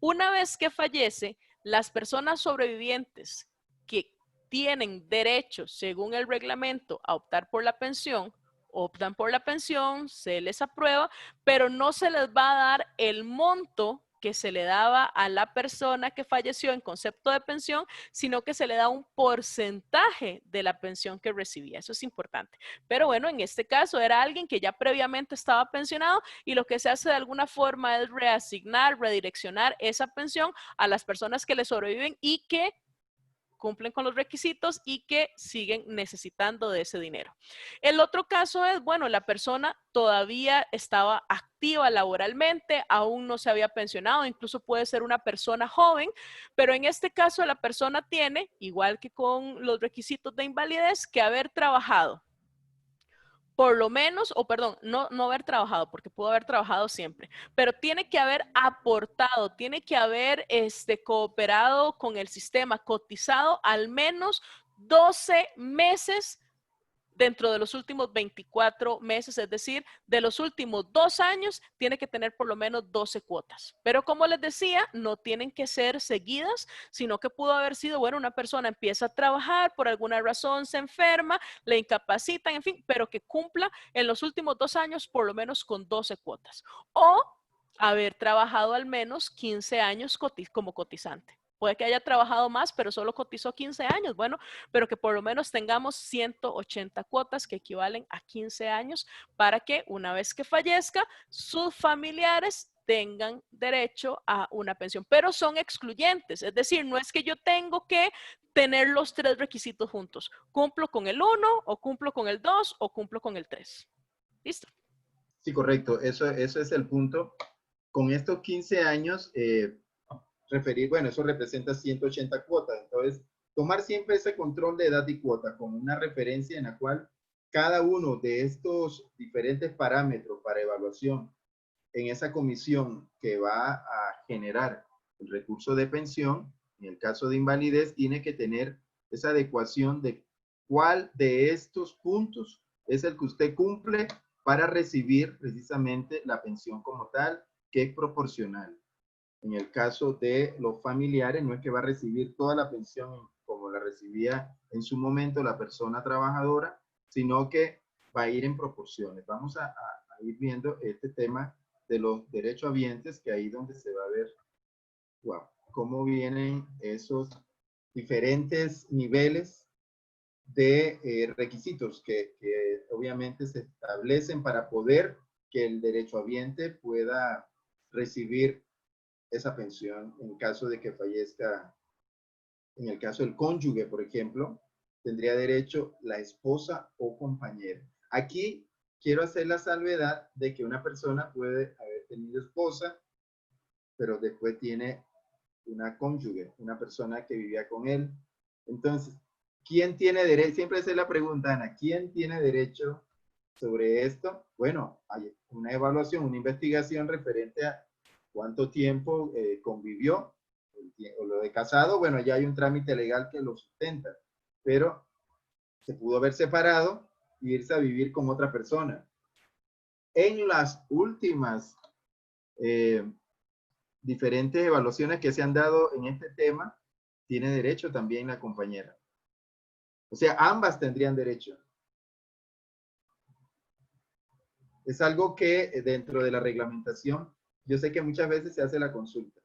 Una vez que fallece, las personas sobrevivientes que tienen derecho, según el reglamento, a optar por la pensión, optan por la pensión, se les aprueba, pero no se les va a dar el monto que se le daba a la persona que falleció en concepto de pensión, sino que se le da un porcentaje de la pensión que recibía. Eso es importante. Pero bueno, en este caso era alguien que ya previamente estaba pensionado y lo que se hace de alguna forma es reasignar, redireccionar esa pensión a las personas que le sobreviven y que cumplen con los requisitos y que siguen necesitando de ese dinero. El otro caso es, bueno, la persona todavía estaba activa laboralmente, aún no se había pensionado, incluso puede ser una persona joven, pero en este caso la persona tiene, igual que con los requisitos de invalidez, que haber trabajado por lo menos, o perdón, no haber trabajado, porque pudo haber trabajado siempre, pero tiene que haber aportado, tiene que haber cooperado con el sistema, cotizado al menos 12 meses dentro de los últimos 24 meses, es decir, de los últimos 2 años, tiene que tener por lo menos 12 cuotas. Pero como les decía, no tienen que ser seguidas, sino que pudo haber sido, bueno, una persona empieza a trabajar, por alguna razón se enferma, le incapacitan, en fin, pero que cumpla en los últimos 2 años por lo menos con 12 cuotas. O haber trabajado al menos 15 años como cotizante. Puede que haya trabajado más, pero solo cotizó 15 años. Bueno, pero que por lo menos tengamos 180 cuotas que equivalen a 15 años para que una vez que fallezca, sus familiares tengan derecho a una pensión, pero son excluyentes. Es decir, no es que yo tengo que tener los tres requisitos juntos. Cumplo con el 1 o cumplo con el 2 o cumplo con el 3. ¿Listo? Sí, correcto. Eso es el punto. Con estos 15 años, bueno, eso representa 180 cuotas. Entonces, tomar siempre ese control de edad y cuota como una referencia en la cual cada uno de estos diferentes parámetros para evaluación en esa comisión que va a generar el recurso de pensión, en el caso de invalidez, tiene que tener esa adecuación de cuál de estos puntos es el que usted cumple para recibir precisamente la pensión como tal, que es proporcional. En el caso de los familiares, no es que va a recibir toda la pensión como la recibía en su momento la persona trabajadora, sino que va a ir en proporciones. Vamos a ir viendo este tema de los derechohabientes, que ahí donde se va a ver, wow, cómo vienen esos diferentes niveles de requisitos que obviamente se establecen para poder que el derechohabiente pueda recibir esa pensión en caso de que fallezca, en el caso del cónyuge, por ejemplo, tendría derecho la esposa o compañera. Aquí quiero hacer la salvedad de que una persona puede haber tenido esposa, pero después tiene una cónyuge, una persona que vivía con él. Entonces, ¿quién tiene derecho? Siempre es la pregunta, Ana, ¿quién tiene derecho sobre esto? Bueno, hay una evaluación, una investigación referente a cuánto tiempo convivió, o lo de casado, bueno, ya hay un trámite legal que lo sustenta, pero se pudo haber separado e irse a vivir con otra persona. En las últimas eh, diferentes evaluaciones que se han dado en este tema, tiene derecho también la compañera. O sea, ambas tendrían derecho. Es algo que dentro de la reglamentación, yo sé que muchas veces se hace la consulta.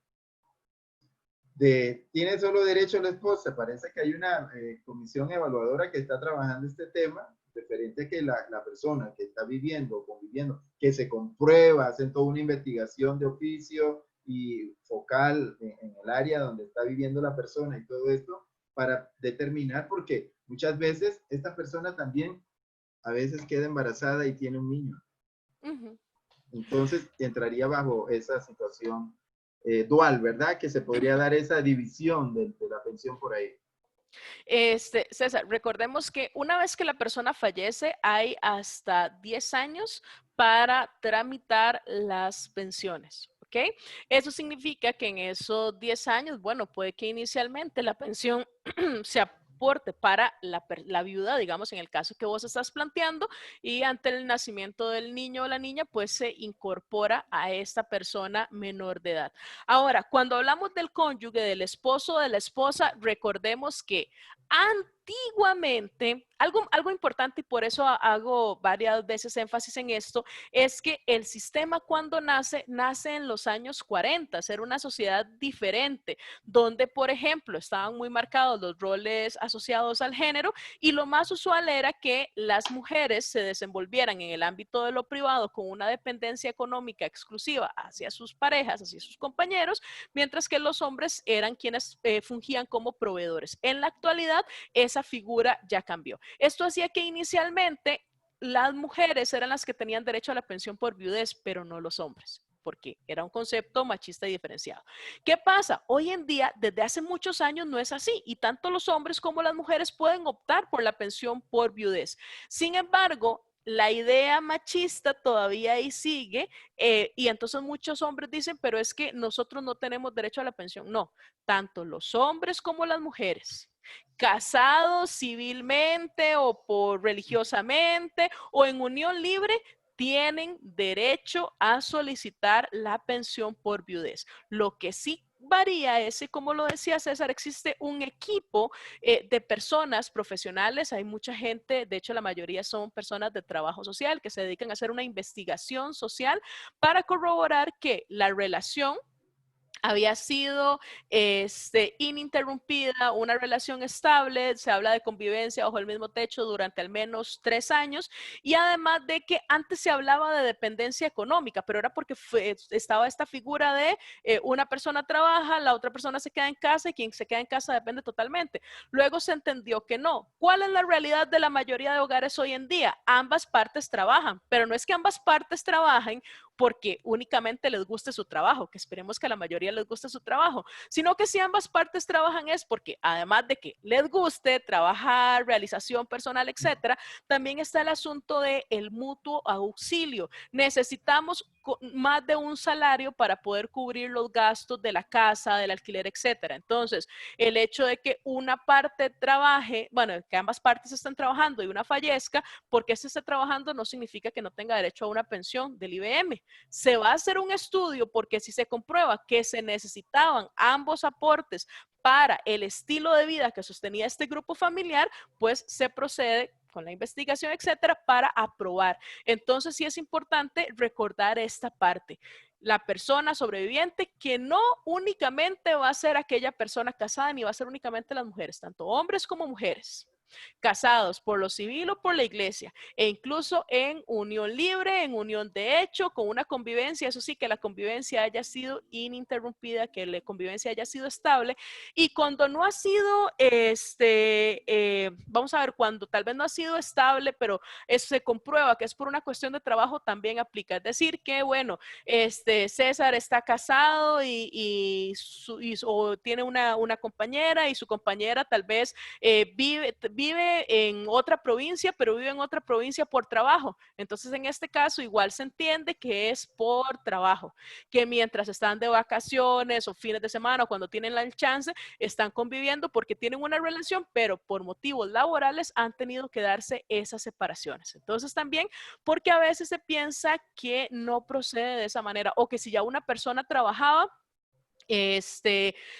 ¿Tiene solo derecho la esposa? Parece que hay una comisión evaluadora que está trabajando este tema, referente a que la persona que está viviendo o conviviendo, que se comprueba, hacen toda una investigación de oficio y focal en el área donde está viviendo la persona y todo esto, para determinar, porque muchas veces esta persona también a veces queda embarazada y tiene un niño. Ujú. Entonces entraría bajo esa situación dual, ¿verdad? Que se podría dar esa división de la pensión por ahí. César, recordemos que una vez que la persona fallece, hay hasta 10 años para tramitar las pensiones. ¿Ok? Eso significa que en esos 10 años, bueno, puede que inicialmente la pensión se aporte para la viuda, digamos, en el caso que vos estás planteando, y ante el nacimiento del niño o la niña, pues se incorpora a esta persona menor de edad. Ahora, cuando hablamos del cónyuge, del esposo o de la esposa, recordemos que antiguamente, algo importante y por eso hago varias veces énfasis en esto, es que el sistema cuando nace en los años 40, era una sociedad diferente, donde por ejemplo estaban muy marcados los roles asociados al género y lo más usual era que las mujeres se desenvolvieran en el ámbito de lo privado con una dependencia económica exclusiva hacia sus parejas, hacia sus compañeros, mientras que los hombres eran quienes fungían como proveedores. En la actualidad, esa figura ya cambió. Esto hacía que inicialmente las mujeres eran las que tenían derecho a la pensión por viudez, pero no los hombres, porque era un concepto machista y diferenciado. ¿Qué pasa? Hoy en día, desde hace muchos años, no es así, y tanto los hombres como las mujeres pueden optar por la pensión por viudez. Sin embargo, la idea machista todavía ahí sigue, y entonces muchos hombres dicen, pero es que nosotros no tenemos derecho a la pensión. No, tanto los hombres como las mujeres, casados civilmente o por religiosamente o en unión libre, tienen derecho a solicitar la pensión por viudez. Lo que sí varía es, como lo decía César, existe un equipo de personas profesionales, hay mucha gente, de hecho la mayoría son personas de trabajo social que se dedican a hacer una investigación social para corroborar que la relación había sido ininterrumpida, una relación estable, se habla de convivencia bajo el mismo techo durante al menos 3 años, y además de que antes se hablaba de dependencia económica, pero era porque estaba esta figura de una persona trabaja, la otra persona se queda en casa y quien se queda en casa depende totalmente. Luego se entendió que no. ¿Cuál es la realidad de la mayoría de hogares hoy en día? Ambas partes trabajan, pero no es que ambas partes trabajen porque únicamente les guste su trabajo, que esperemos que a la mayoría les guste su trabajo, sino que si ambas partes trabajan es porque además de que les guste trabajar, realización personal, etcétera, también está el asunto de el mutuo auxilio. Necesitamos más de un salario para poder cubrir los gastos de la casa, del alquiler, etcétera. Entonces, el hecho de que una parte trabaje, bueno, que ambas partes estén trabajando y una fallezca, porque este esté trabajando no significa que no tenga derecho a una pensión del IBM. Se va a hacer un estudio porque si se comprueba que se necesitaban ambos aportes para el estilo de vida que sostenía este grupo familiar, pues se procede con la investigación, etcétera, para aprobar. Entonces sí es importante recordar esta parte. La persona sobreviviente que no únicamente va a ser aquella persona casada, ni va a ser únicamente las mujeres, tanto hombres como mujeres. casados por lo civil o por la iglesia, e incluso en unión libre, en unión de hecho, con una convivencia, eso sí, que la convivencia haya sido ininterrumpida, que la convivencia haya sido estable, y cuando no ha sido, vamos a ver, cuando tal vez no ha sido estable, pero eso se comprueba que es por una cuestión de trabajo, también aplica. Es decir, que bueno, César está casado o tiene una compañera y su compañera tal vez vive en otra provincia, pero vive en otra provincia por trabajo. Entonces, en este caso, igual se entiende que es por trabajo, que mientras están de vacaciones o fines de semana o cuando tienen la chance, están conviviendo porque tienen una relación, pero por motivos laborales han tenido que darse esas separaciones. Entonces, también porque a veces se piensa que no procede de esa manera o que si ya una persona trabajaba,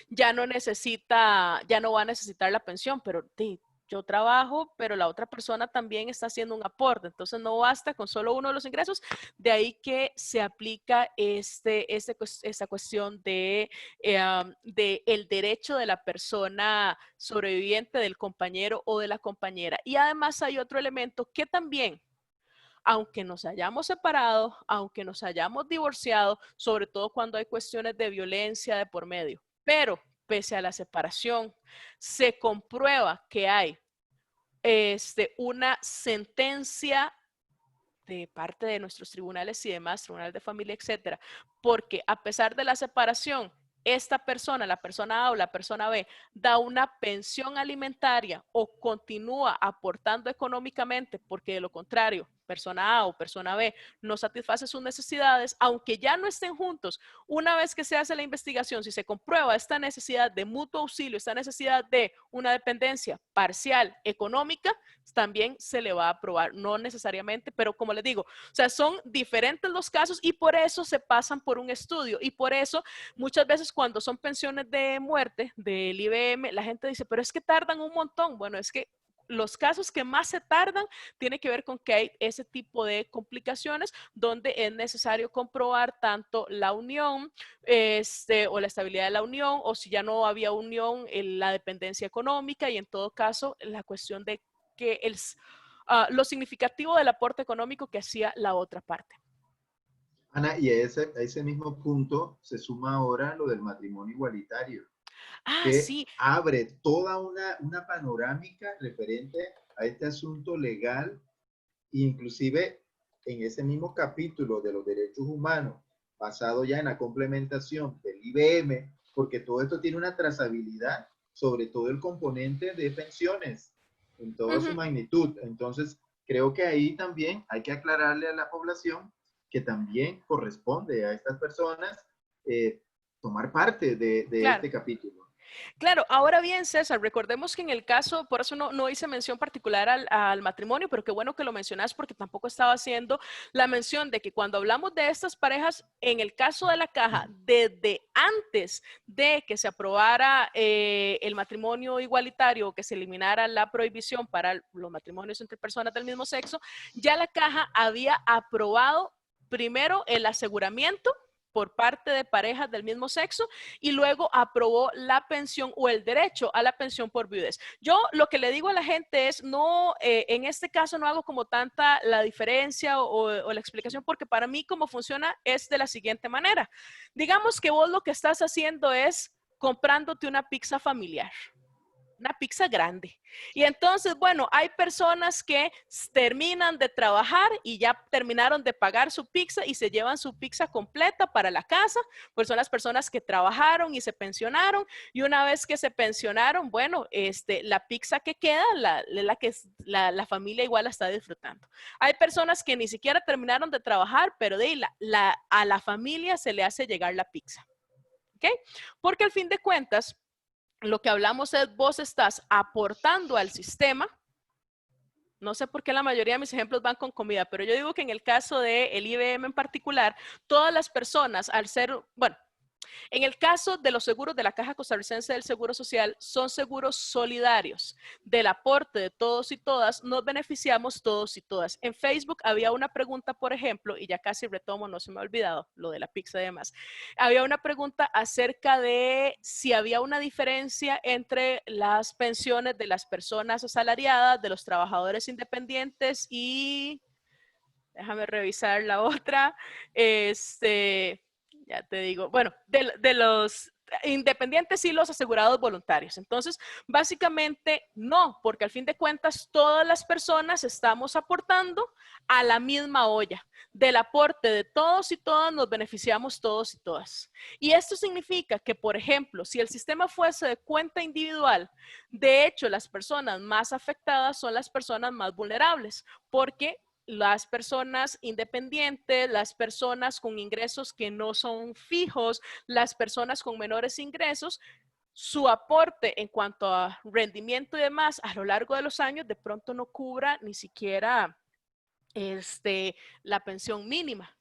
ya no necesita, ya no va a necesitar la pensión, pero yo trabajo, pero la otra persona también está haciendo un aporte, entonces no basta con solo uno de los ingresos, de ahí que se aplica esta cuestión de el derecho de la persona sobreviviente, del compañero o de la compañera. Y además hay otro elemento que también, aunque nos hayamos separado, aunque nos hayamos divorciado, sobre todo cuando hay cuestiones de violencia de por medio, pero pese a la separación, se comprueba que hay una sentencia de parte de nuestros tribunales y demás, tribunales de familia, etcétera, porque a pesar de la separación, esta persona, la persona A o la persona B, da una pensión alimentaria o continúa aportando económicamente, porque de lo contrario, persona A o persona B no satisface sus necesidades, aunque ya no estén juntos. Una vez que se hace la investigación, si se comprueba esta necesidad de mutuo auxilio, esta necesidad de una dependencia parcial económica, también se le va a aprobar, no necesariamente, pero como les digo, o sea, son diferentes los casos y por eso se pasan por un estudio y por eso muchas veces cuando son pensiones de muerte del IBM, la gente dice, pero es que tardan un montón. Bueno, es que los casos que más se tardan tiene que ver con que hay ese tipo de complicaciones donde es necesario comprobar tanto la unión o la estabilidad de la unión, o si ya no había unión, la dependencia económica y en todo caso la cuestión de que lo significativo del aporte económico que hacía la otra parte. Ana, y a ese mismo punto se suma ahora lo del matrimonio igualitario, Ah, que sí. abre toda una panorámica referente a este asunto legal, inclusive en ese mismo capítulo de los derechos humanos, basado ya en la complementación del IBM, porque todo esto tiene una trazabilidad sobre todo el componente de pensiones en toda su magnitud. Entonces, creo que ahí también hay que aclararle a la población que también corresponde a estas personas tomar parte de Claro. este capítulo. Claro, ahora bien, César, recordemos que en el caso, por eso no hice mención particular al matrimonio, pero qué bueno que lo mencionas porque tampoco estaba haciendo la mención de que cuando hablamos de estas parejas, en el caso de la caja, desde antes de que se aprobara el matrimonio igualitario o que se eliminara la prohibición para los matrimonios entre personas del mismo sexo, ya la caja había aprobado primero el aseguramiento por parte de parejas del mismo sexo y luego aprobó la pensión o el derecho a la pensión por viudez. Yo lo que le digo a la gente es, no, en este caso no hago como tanta la diferencia o la explicación porque para mí cómo funciona es de la siguiente manera. Digamos que vos lo que estás haciendo es comprándote una pizza familiar. Una pizza grande. Y entonces, bueno, hay personas que terminan de trabajar y ya terminaron de pagar su pizza y se llevan su pizza completa para la casa, pues son las personas que trabajaron y se pensionaron y una vez que se pensionaron, bueno, la pizza que queda, la que la familia igual la está disfrutando. Hay personas que ni siquiera terminaron de trabajar, pero a la familia se le hace llegar la pizza. ¿Ok? Porque al fin de cuentas, lo que hablamos es vos estás aportando al sistema. No sé por qué la mayoría de mis ejemplos van con comida, pero yo digo que en el caso del IBM en particular, todas las personas al ser, bueno, En el caso de los seguros de la Caja Costarricense del Seguro Social, son seguros solidarios. Del aporte de todos y todas, nos beneficiamos todos y todas. En Facebook había una pregunta, por ejemplo, y ya casi retomo, no se me ha olvidado, lo de la pizza y demás. Había una pregunta acerca de si había una diferencia entre las pensiones de las personas asalariadas, de los trabajadores independientes y... Déjame revisar la otra. Ya te digo, bueno, de los independientes y los asegurados voluntarios. Entonces, básicamente no, porque al fin de cuentas todas las personas estamos aportando a la misma olla. Del aporte de todos y todas nos beneficiamos todos y todas. Y esto significa que, por ejemplo, si el sistema fuese de cuenta individual, de hecho, las personas más afectadas son las personas más vulnerables, porque las personas independientes, las personas con ingresos que no son fijos, las personas con menores ingresos, su aporte en cuanto a rendimiento y demás a lo largo de los años de pronto no cubra ni siquiera la pensión mínima.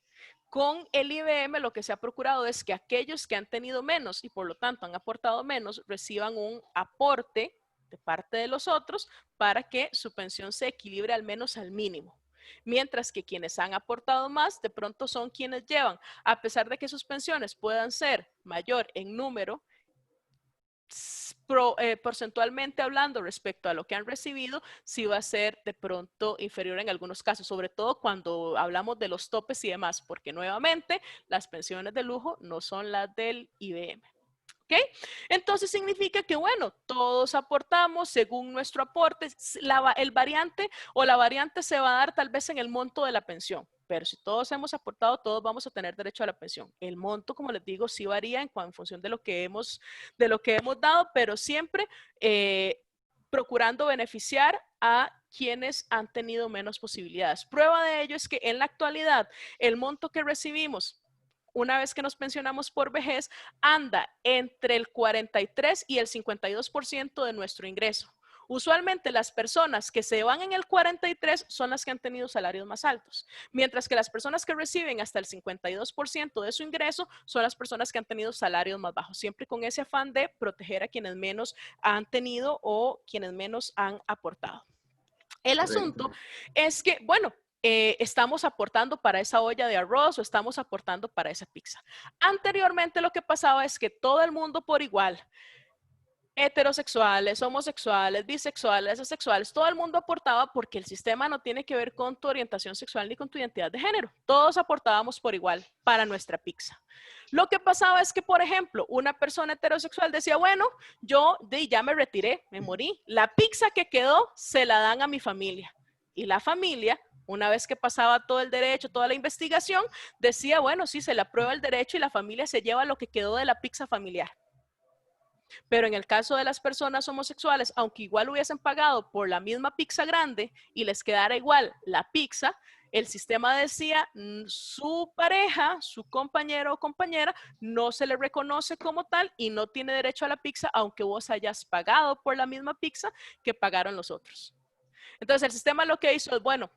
Con el IBM lo que se ha procurado es que aquellos que han tenido menos y por lo tanto han aportado menos reciban un aporte de parte de los otros para que su pensión se equilibre al menos al mínimo. Mientras que quienes han aportado más de pronto son quienes llevan, a pesar de que sus pensiones puedan ser mayor en número, porcentualmente hablando respecto a lo que han recibido, sí va a ser de pronto inferior en algunos casos, sobre todo cuando hablamos de los topes y demás, porque nuevamente las pensiones de lujo no son las del IBM. ¿Ok? Entonces significa que, bueno, todos aportamos según nuestro aporte. El variante o la variante se va a dar tal vez en el monto de la pensión, pero si todos hemos aportado, todos vamos a tener derecho a la pensión. El monto, como les digo, sí varía en función de lo que hemos dado, pero siempre procurando beneficiar a quienes han tenido menos posibilidades. Prueba de ello es que en la actualidad el monto que recibimos una vez que nos pensionamos por vejez, anda entre el 43 y el 52% de nuestro ingreso. Usualmente las personas que se van en el 43 son las que han tenido salarios más altos, mientras que las personas que reciben hasta el 52% de su ingreso son las personas que han tenido salarios más bajos, siempre con ese afán de proteger a quienes menos han tenido o quienes menos han aportado. El Correcto. asunto es que, bueno, estamos aportando para esa olla de arroz o estamos aportando para esa pizza. Anteriormente lo que pasaba es que todo el mundo por igual, heterosexuales, homosexuales, bisexuales, asexuales, todo el mundo aportaba porque el sistema no tiene que ver con tu orientación sexual ni con tu identidad de género. Todos aportábamos por igual para nuestra pizza. Lo que pasaba es que, por ejemplo, una persona heterosexual decía, bueno, yo ya me retiré, me morí. La pizza que quedó se la dan a mi familia. Y la familia, una vez que pasaba todo el derecho, toda la investigación, decía, bueno, sí, se le aprueba el derecho y la familia se lleva lo que quedó de la pizza familiar. Pero en el caso de las personas homosexuales, aunque igual hubiesen pagado por la misma pizza grande y les quedara igual la pizza, el sistema decía, su pareja, su compañero o compañera, no se le reconoce como tal y no tiene derecho a la pizza, aunque vos hayas pagado por la misma pizza que pagaron los otros. Entonces el sistema lo que hizo es, bueno,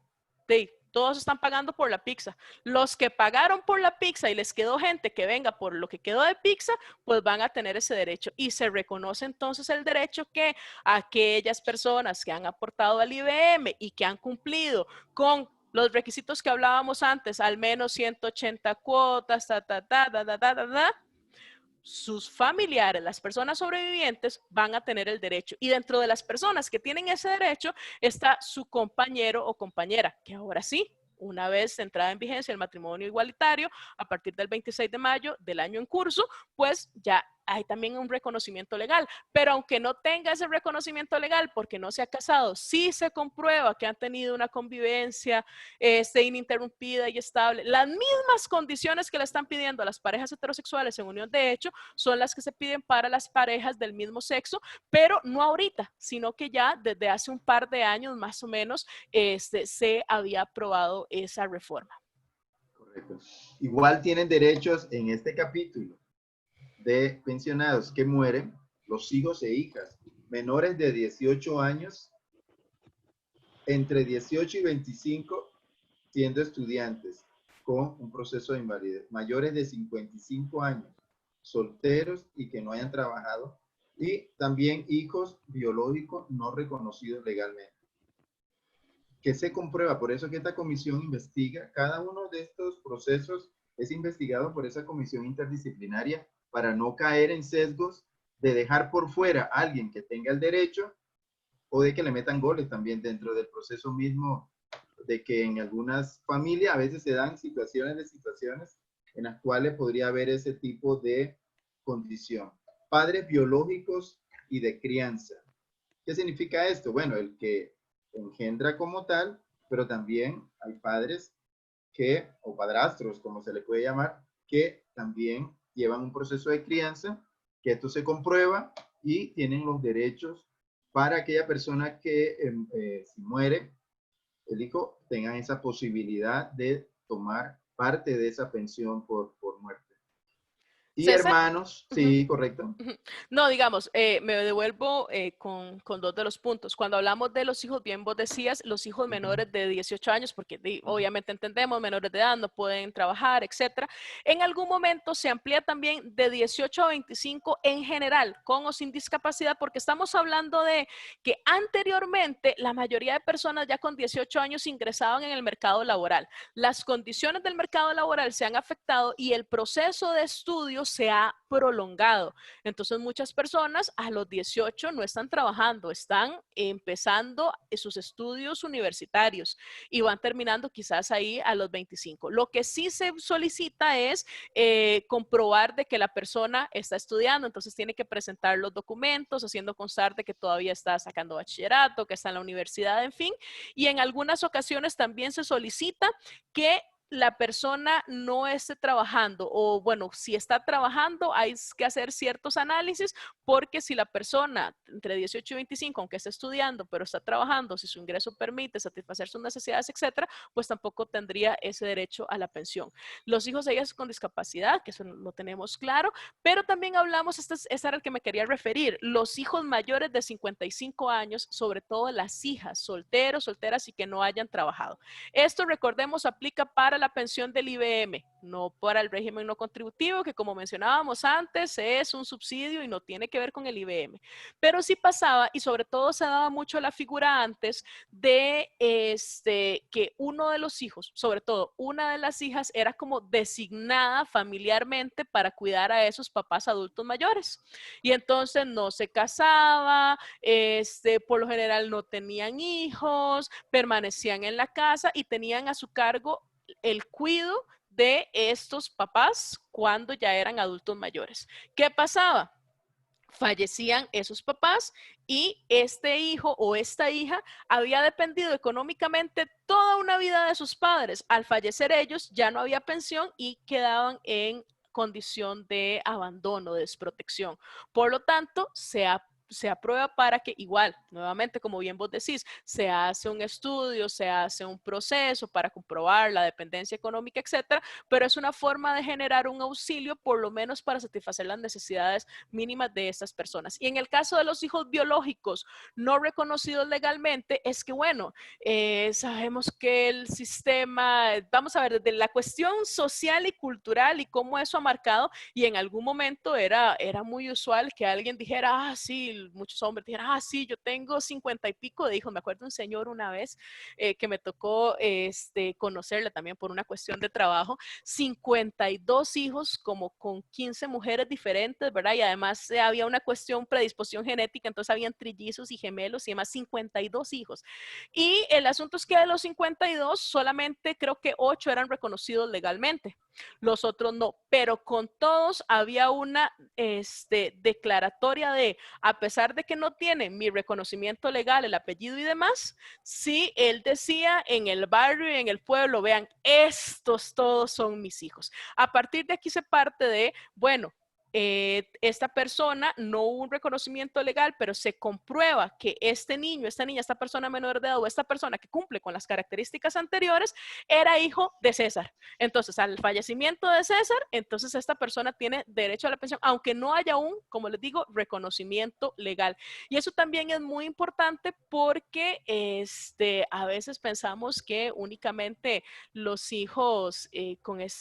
todos están pagando por la pizza. Los que pagaron por la pizza y les quedó gente que venga por lo que quedó de pizza, pues van a tener ese derecho. Y se reconoce entonces el derecho que aquellas personas que han aportado al IBM y que han cumplido con los requisitos que hablábamos antes, al menos 180 cuotas, sus familiares, las personas sobrevivientes, van a tener el derecho. Y dentro de las personas que tienen ese derecho está su compañero o compañera, que ahora sí, una vez entrada en vigencia el matrimonio igualitario, a partir del 26 de mayo del año en curso, pues ya hay también un reconocimiento legal. Pero aunque no tenga ese reconocimiento legal porque no se ha casado, sí se comprueba que han tenido una convivencia ininterrumpida y estable. Las mismas condiciones que le están pidiendo a las parejas heterosexuales en unión de hecho son las que se piden para las parejas del mismo sexo, pero no ahorita, sino que ya desde hace un par de años más o menos se había aprobado esa reforma. Correcto. Igual tienen derechos en este capítulo de pensionados que mueren, los hijos e hijas menores de 18 años, entre 18 y 25 siendo estudiantes con un proceso de invalidez, mayores de 55 años solteros y que no hayan trabajado, y también hijos biológicos no reconocidos legalmente. ¿Qué se comprueba? Por eso que esta comisión investiga, cada uno de estos procesos es investigado por esa comisión interdisciplinaria para no caer en sesgos de dejar por fuera a alguien que tenga el derecho o de que le metan goles también dentro del proceso mismo, de que en algunas familias a veces se dan situaciones en las cuales podría haber ese tipo de condición. Padres biológicos y de crianza. ¿Qué significa esto? Bueno, el que engendra como tal, pero también hay padres que, o padrastros, como se le puede llamar, que también llevan un proceso de crianza, que esto se comprueba y tienen los derechos para aquella persona que si muere, el hijo tenga esa posibilidad de tomar parte de esa pensión por muerte. Y César. hermanos, Ujú. sí, correcto. Ujú. No, digamos, me devuelvo con dos de los puntos. Cuando hablamos de los hijos, bien vos decías, los hijos Uh menores de 18 años, porque -huh. obviamente entendemos, menores de edad no pueden trabajar, etcétera. En algún momento se amplía también de 18 a 25 en general, con o sin discapacidad, porque estamos hablando de que anteriormente la mayoría de personas ya con 18 años ingresaban en el mercado laboral. Las condiciones del mercado laboral se han afectado y el proceso de estudio se ha prolongado. Entonces muchas personas a los 18 no están trabajando, están empezando sus estudios universitarios y van terminando quizás ahí a los 25. Lo que sí se solicita es comprobar de que la persona está estudiando, entonces tiene que presentar los documentos haciendo constar de que todavía está sacando bachillerato, que está en la universidad, en fin. Y en algunas ocasiones también se solicita que la persona no esté trabajando o bueno, si está trabajando hay que hacer ciertos análisis porque si la persona entre 18 y 25, aunque esté estudiando, pero está trabajando, si su ingreso permite satisfacer sus necesidades, etcétera, pues tampoco tendría ese derecho a la pensión. Los hijos de ellas con discapacidad, que eso lo tenemos claro, pero también hablamos, este era el que me quería referir, los hijos mayores de 55 años, sobre todo las hijas, solteros, solteras y que no hayan trabajado. Esto, recordemos, aplica para la pensión del IBM, no para el régimen no contributivo, que como mencionábamos antes, es un subsidio y no tiene que ver con el IBM. Pero sí pasaba, y sobre todo se daba mucho la figura antes, de que uno de los hijos, sobre todo una de las hijas, era como designada familiarmente para cuidar a esos papás adultos mayores. Y entonces no se casaba, por lo general no tenían hijos, permanecían en la casa y tenían a su cargo el cuidado de estos papás cuando ya eran adultos mayores. ¿Qué pasaba? Fallecían esos papás y este hijo o esta hija había dependido económicamente toda una vida de sus padres. Al fallecer ellos ya no había pensión y quedaban en condición de abandono, de desprotección. Por lo tanto, se aprueba para que igual, nuevamente, como bien vos decís, se hace un estudio, se hace un proceso para comprobar la dependencia económica, etcétera, pero es una forma de generar un auxilio, por lo menos para satisfacer las necesidades mínimas de estas personas. Y en el caso de los hijos biológicos no reconocidos legalmente, es que, bueno, sabemos que el sistema, vamos a ver, desde la cuestión social y cultural y cómo eso ha marcado, y en algún momento era muy usual que alguien dijera, ah, sí, muchos hombres dijeran, ah, sí, yo tengo 50 y pico de hijos. Me acuerdo un señor una vez que me tocó conocerle también por una cuestión de trabajo, 52 hijos como con 15 mujeres diferentes, ¿verdad? Y además había una cuestión, predisposición genética, entonces habían trillizos y gemelos y demás, 52 hijos. Y el asunto es que de los 52, solamente creo que 8 eran reconocidos legalmente. Los otros no, pero con todos había una declaratoria de, a pesar de que no tiene mi reconocimiento legal, el apellido y demás, sí, él decía en el barrio y en el pueblo, vean, estos todos son mis hijos. A partir de aquí se parte de, bueno, esta persona no hubo un reconocimiento legal, pero se comprueba que este niño, esta niña, esta persona menor de edad o esta persona que cumple con las características anteriores era hijo de César. Entonces, al fallecimiento de César, entonces esta persona tiene derecho a la pensión, aunque no haya un, como les digo, reconocimiento legal. Y eso también es muy importante porque a veces pensamos que únicamente los hijos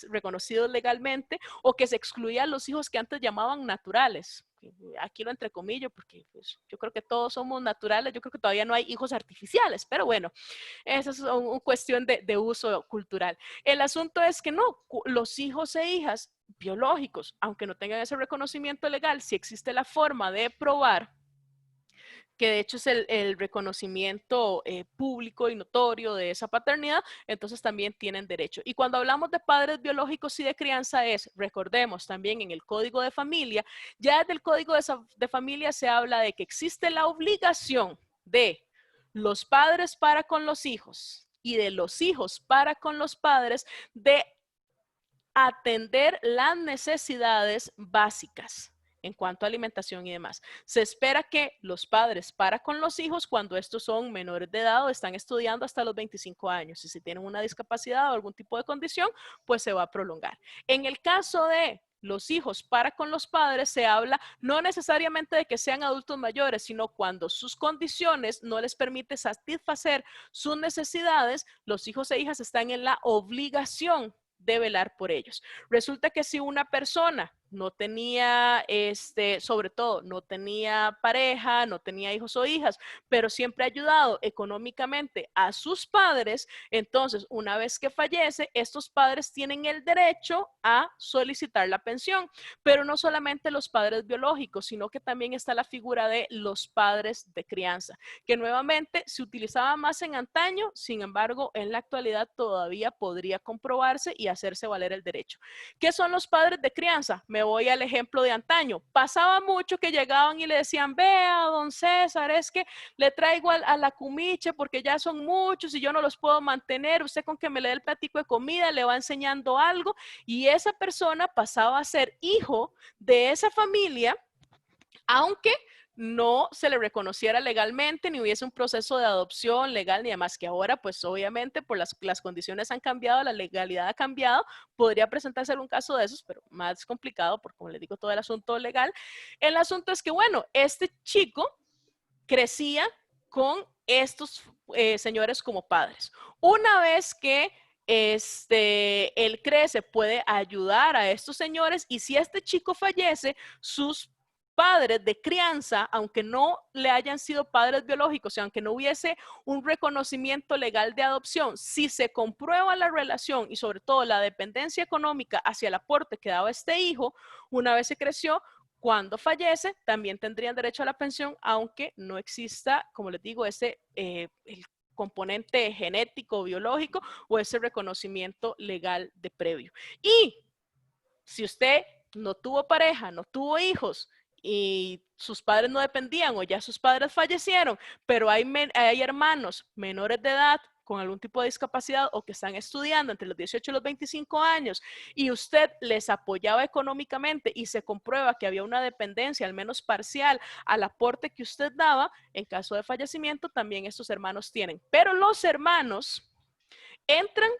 reconocidos legalmente o que se excluían los hijos que antes llamaban naturales. Aquí lo entrecomillo porque pues, yo creo que todos somos naturales, yo creo que todavía no hay hijos artificiales, pero bueno, esa es una cuestión de uso cultural. El asunto es que no, los hijos e hijas biológicos, aunque no tengan ese reconocimiento legal, si existe la forma de probar que de hecho es el reconocimiento público y notorio de esa paternidad, entonces también tienen derecho. Y cuando hablamos de padres biológicos y de crianza es, recordemos también en el Código de Familia, ya desde el Código de Familia se habla de que existe la obligación de los padres para con los hijos y de los hijos para con los padres de atender las necesidades básicas en cuanto a alimentación y demás. Se espera que los padres para con los hijos cuando estos son menores de edad o están estudiando hasta los 25 años. Y si tienen una discapacidad o algún tipo de condición, pues se va a prolongar. En el caso de los hijos para con los padres se habla no necesariamente de que sean adultos mayores, sino cuando sus condiciones no les permite satisfacer sus necesidades, los hijos e hijas están en la obligación de velar por ellos. Resulta que si una persona no tenía, sobre todo, no tenía pareja, no tenía hijos o hijas, pero siempre ha ayudado económicamente a sus padres, entonces, una vez que fallece, estos padres tienen el derecho a solicitar la pensión, pero no solamente los padres biológicos, sino que también está la figura de los padres de crianza, que nuevamente se utilizaba más en antaño, sin embargo, en la actualidad todavía podría comprobarse y hacerse valer el derecho. ¿Qué son los padres de crianza? Me voy al ejemplo de antaño. Pasaba mucho que llegaban y le decían, vea, don César, es que le traigo a la cumiche porque ya son muchos y yo no los puedo mantener. Usted con que me le dé el platico de comida le va enseñando algo y esa persona pasaba a ser hijo de esa familia, aunque no se le reconociera legalmente, ni hubiese un proceso de adopción legal ni demás, que ahora pues obviamente por las condiciones han cambiado, la legalidad ha cambiado, podría presentarse algún caso de esos, pero más complicado porque como les digo todo el asunto legal. El asunto es que bueno, este chico crecía con estos señores como padres. Una vez que él crece, puede ayudar a estos señores y si este chico fallece, sus padres de crianza, aunque no le hayan sido padres biológicos, y aunque no hubiese un reconocimiento legal de adopción, si se comprueba la relación y sobre todo la dependencia económica hacia el aporte que daba este hijo, una vez se creció, cuando fallece, también tendrían derecho a la pensión, aunque no exista, como les digo, ese el componente genético, biológico o ese reconocimiento legal de previo. Y si usted no tuvo pareja, no tuvo hijos y sus padres no dependían o ya sus padres fallecieron, pero hay hermanos menores de edad con algún tipo de discapacidad o que están estudiando entre los 18 y los 25 años y usted les apoyaba económicamente y se comprueba que había una dependencia, al menos parcial, al aporte que usted daba, en caso de fallecimiento también estos hermanos tienen. Pero los hermanos entran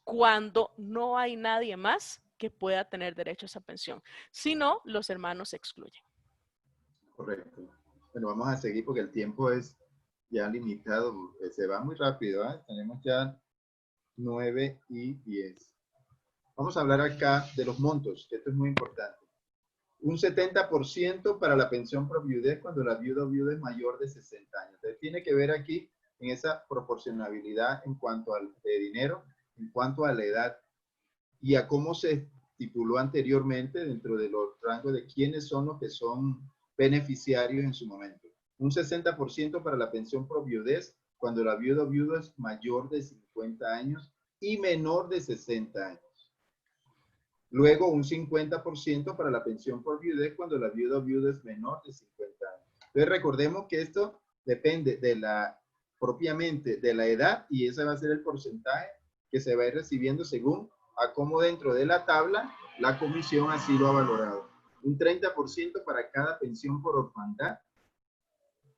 cuando no hay nadie más que pueda tener derecho a esa pensión. Si no, los hermanos se excluyen. Correcto. Bueno, vamos a seguir porque el tiempo es ya limitado. Se va muy rápido, ¿eh? Tenemos ya 9:10. Vamos a hablar acá de los montos, que esto es muy importante. Un 70% para la pensión por viudez cuando la viuda o viudo es mayor de 60 años. Entonces, tiene que ver aquí en esa proporcionalidad en cuanto al de dinero, en cuanto a la edad y a cómo se estipuló anteriormente dentro de los rangos de quiénes son los que son beneficiarios en su momento. Un 60% para la pensión por viudez cuando la viuda o viudo es mayor de 50 años y menor de 60 años. Luego, un 50% para la pensión por viudez cuando la viuda o viudo es menor de 50 años. Entonces, recordemos que esto depende de propiamente de la edad y ese va a ser el porcentaje que se va a ir recibiendo según a cómo dentro de la tabla la comisión así lo ha valorado. Un 30% para cada pensión por orfandad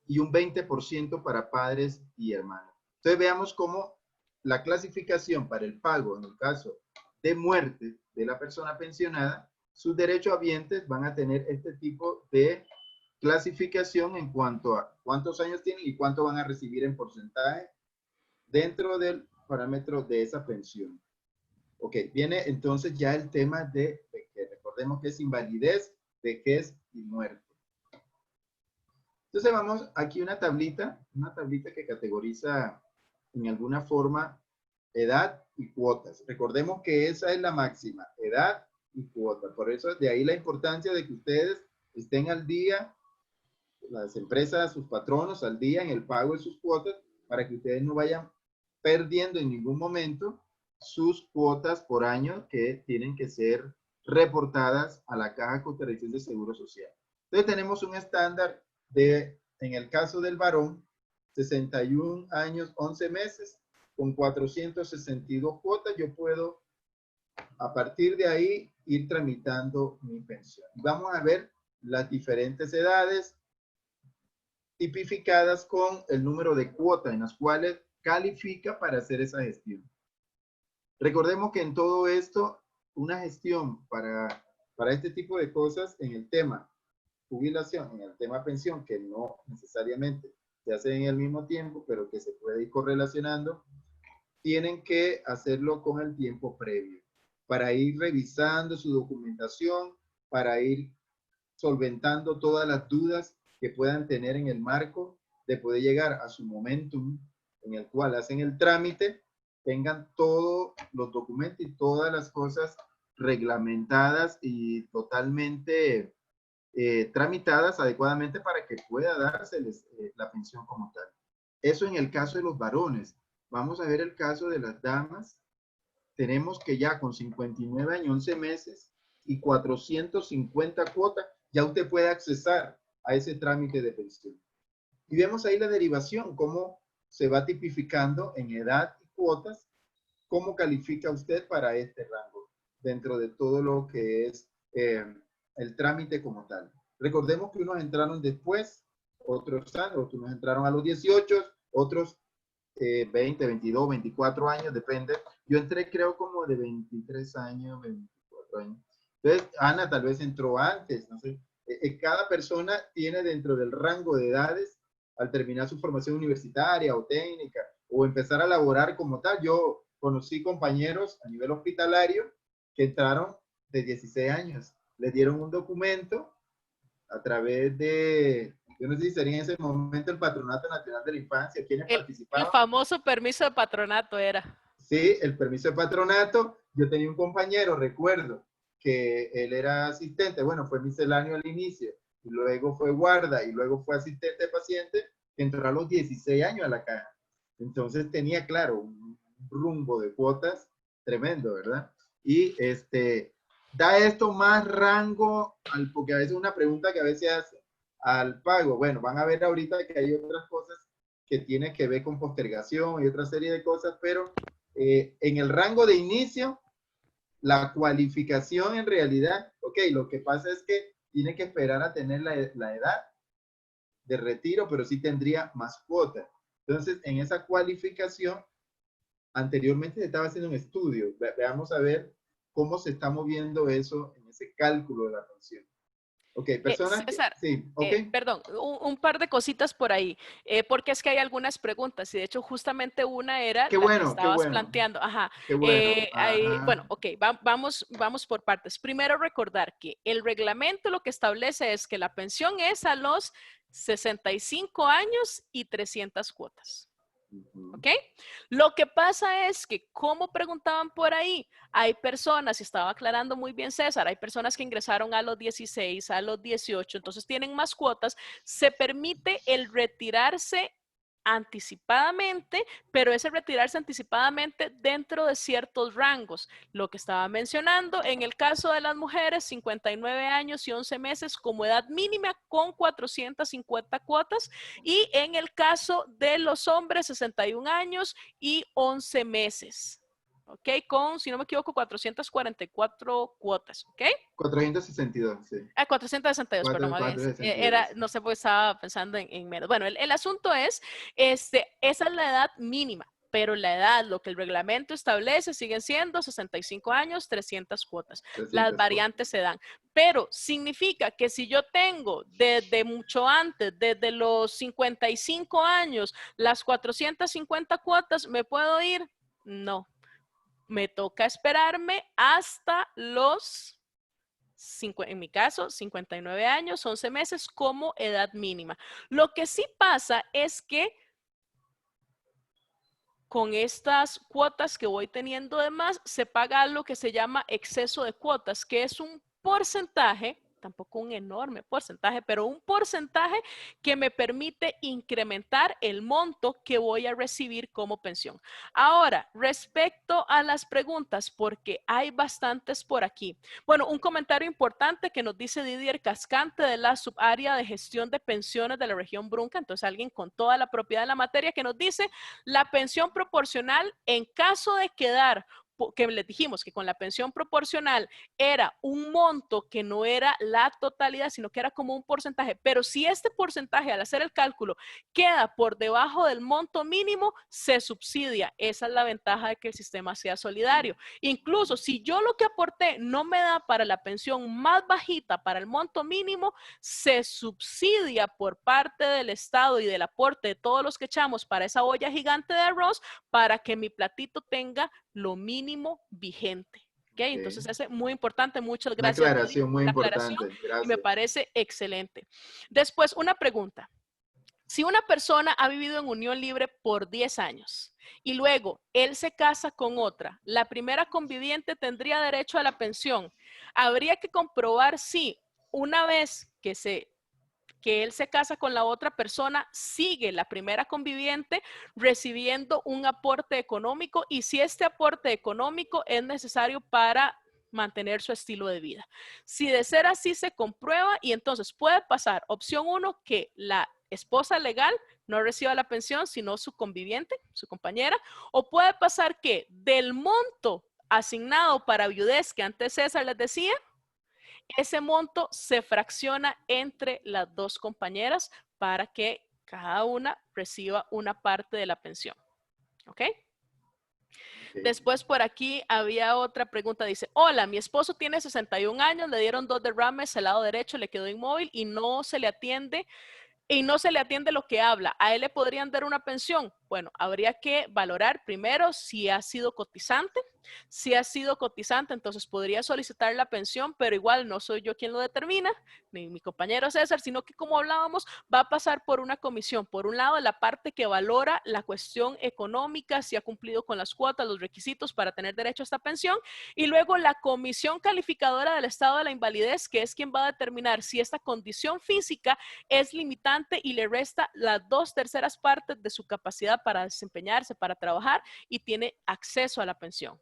y un 20% para padres y hermanos. Entonces, veamos cómo la clasificación para el pago en el caso de muerte de la persona pensionada, sus derechohabientes van a tener este tipo de clasificación en cuanto a cuántos años tienen y cuánto van a recibir en porcentaje dentro del parámetro de esa pensión. Ok, viene entonces ya el tema de que recordemos que es invalidez vejez y muerte. Entonces vamos aquí una tablita que categoriza en alguna forma edad y cuotas. Recordemos que esa es la máxima, edad y cuota. Por eso de ahí la importancia de que ustedes estén al día, las empresas, sus patronos al día en el pago de sus cuotas, para que ustedes no vayan perdiendo en ningún momento sus cuotas por año que tienen que ser reportadas a la Caja Costarricense de Seguro Social. Entonces tenemos un estándar de, en el caso del varón, 61 años, 11 meses, con 462 cuotas. Yo puedo, a partir de ahí, ir tramitando mi pensión. Vamos a ver las diferentes edades tipificadas con el número de cuotas en las cuales califica para hacer esa gestión. Recordemos que en todo esto, una gestión para este tipo de cosas en el tema jubilación, en el tema pensión, que no necesariamente se hace en el mismo tiempo, pero que se puede ir correlacionando, tienen que hacerlo con el tiempo previo, para ir revisando su documentación, para ir solventando todas las dudas que puedan tener en el marco de poder llegar a su momentum en el cual hacen el trámite, tengan todos los documentos y todas las cosas reglamentadas y totalmente tramitadas adecuadamente para que pueda dárseles la pensión como tal. Eso en el caso de los varones. Vamos a ver el caso de las damas. Tenemos que ya con 59 años, 11 meses y 450 cuotas, ya usted puede accesar a ese trámite de pensión. Y vemos ahí la derivación, cómo se va tipificando en edad y cuotas, cómo califica usted para este rango, dentro de todo lo que es el trámite como tal. Recordemos que unos entraron después, otros entraron a los 18, otros 20, 22, 24 años, depende. Yo entré creo como de 23 años, 24 años. Entonces, Ana tal vez entró antes, no sé. Cada persona tiene dentro del rango de edades, al terminar su formación universitaria o técnica, o empezar a laborar como tal. Yo conocí compañeros a nivel hospitalario que entraron de 16 años. Les dieron un documento a través de, yo no sé si sería en ese momento el Patronato Nacional de la Infancia, quienes El participaban. famoso permiso de patronato era. Sí, el permiso de patronato. Yo tenía un compañero, recuerdo, que él era asistente, bueno, fue misceláneo al inicio, y luego fue guarda, y luego fue asistente de paciente, que entró a los 16 años a la caja. Entonces tenía, claro, un rumbo de cuotas tremendo, ¿verdad? Y da esto más rango, porque a veces una pregunta que a veces hace al pago. Bueno, van a ver ahorita que hay otras cosas que tienen que ver con postergación y otra serie de cosas, pero en el rango de inicio, la cualificación en realidad, ok, lo que pasa es que tiene que esperar a tener la edad de retiro, pero sí tendría más cuotas. Entonces, en esa cualificación, anteriormente se estaba haciendo un estudio. Veamos a ver cómo se está moviendo eso en ese cálculo de la pensión. Ok, personas que, César, sí, ok. perdón, un par de cositas por ahí, porque es que hay algunas preguntas y de hecho justamente una era Qué la que bueno, qué estabas bueno, planteando. Ajá. qué bueno. Bueno, ok, vamos por partes. Primero recordar que el reglamento lo que establece es que la pensión es a los 65 años y 300 cuotas. ¿Ok? Lo que pasa es que, como preguntaban por ahí, hay personas, y estaba aclarando muy bien César, hay personas que ingresaron a los 16, a los 18, entonces tienen más cuotas, se permite el retirarse anticipadamente, pero ese retirarse anticipadamente dentro de ciertos rangos. Lo que estaba mencionando, en el caso de las mujeres, 59 años y 11 meses como edad mínima con 450 cuotas, y en el caso de los hombres, 61 años y 11 meses. ¿Ok? Con, si no me equivoco, 444 cuotas. ¿Ok? 462, sí. 462, perdón, más bien. Era, 462. no sé, pues estaba pensando en menos. Bueno, el asunto es, esa es la edad mínima, pero la edad, lo que el reglamento establece, siguen siendo 65 años, 300 cuotas. 300 Las cuotas. variantes se dan. Pero significa que si yo tengo desde mucho antes, desde los 55 años, las 450 cuotas, ¿me puedo ir? No. Me toca esperarme hasta los en mi caso, 59 años, 11 meses como edad mínima. Lo que sí pasa es que con estas cuotas que voy teniendo de más, se paga lo que se llama exceso de cuotas, que es un porcentaje, tampoco un enorme porcentaje, pero un porcentaje que me permite incrementar el monto que voy a recibir como pensión. Ahora, respecto a las preguntas, porque hay bastantes por aquí. Bueno, un comentario importante que nos dice Didier Cascante de la subárea de gestión de pensiones de la región Brunca, entonces alguien con toda la propiedad de la materia, que nos dice la pensión proporcional en caso de quedar, que les dijimos que con la pensión proporcional era un monto que no era la totalidad, sino que era como un porcentaje. Pero si este porcentaje, al hacer el cálculo, queda por debajo del monto mínimo, se subsidia. Esa es la ventaja de que el sistema sea solidario. Incluso si yo lo que aporté no me da para la pensión más bajita, para el monto mínimo, se subsidia por parte del Estado y del aporte de todos los que echamos para esa olla gigante de arroz para que mi platito tenga lo mínimo vigente. ¿Okay? Entonces, es muy importante. Muchas Una gracias, Didi, aclaración por muy la aclaración importante. y me Gracias. parece excelente. Después, una pregunta. Si una persona ha vivido en unión libre por 10 años y luego él se casa con otra, la primera conviviente tendría derecho a la pensión. Habría que comprobar si una vez que él se casa con la otra persona, sigue la primera conviviente recibiendo un aporte económico y si este aporte económico es necesario para mantener su estilo de vida. Si de ser así se comprueba y entonces puede pasar, opción 1, que la esposa legal no reciba la pensión, sino su conviviente, su compañera, o puede pasar que del monto asignado para viudez que antes César les decía, ese monto se fracciona entre las dos compañeras para que cada una reciba una parte de la pensión. ¿Ok? Después por aquí había otra pregunta. Dice, hola, mi esposo tiene 61 años, le dieron 2 derrames, el lado derecho le quedó inmóvil y no se le atiende lo que habla. ¿A él le podrían dar una pensión? Bueno, habría que valorar primero si ha sido cotizante. Si ha sido cotizante, entonces podría solicitar la pensión, pero igual no soy yo quien lo determina, ni mi compañero César, sino que como hablábamos, va a pasar por una comisión. Por un lado, la parte que valora la cuestión económica, si ha cumplido con las cuotas, los requisitos para tener derecho a esta pensión, y luego la comisión calificadora del estado de la invalidez, que es quien va a determinar si esta condición física es limitante y le resta las 2/3 partes de su capacidad para desempeñarse, para trabajar y tiene acceso a la pensión.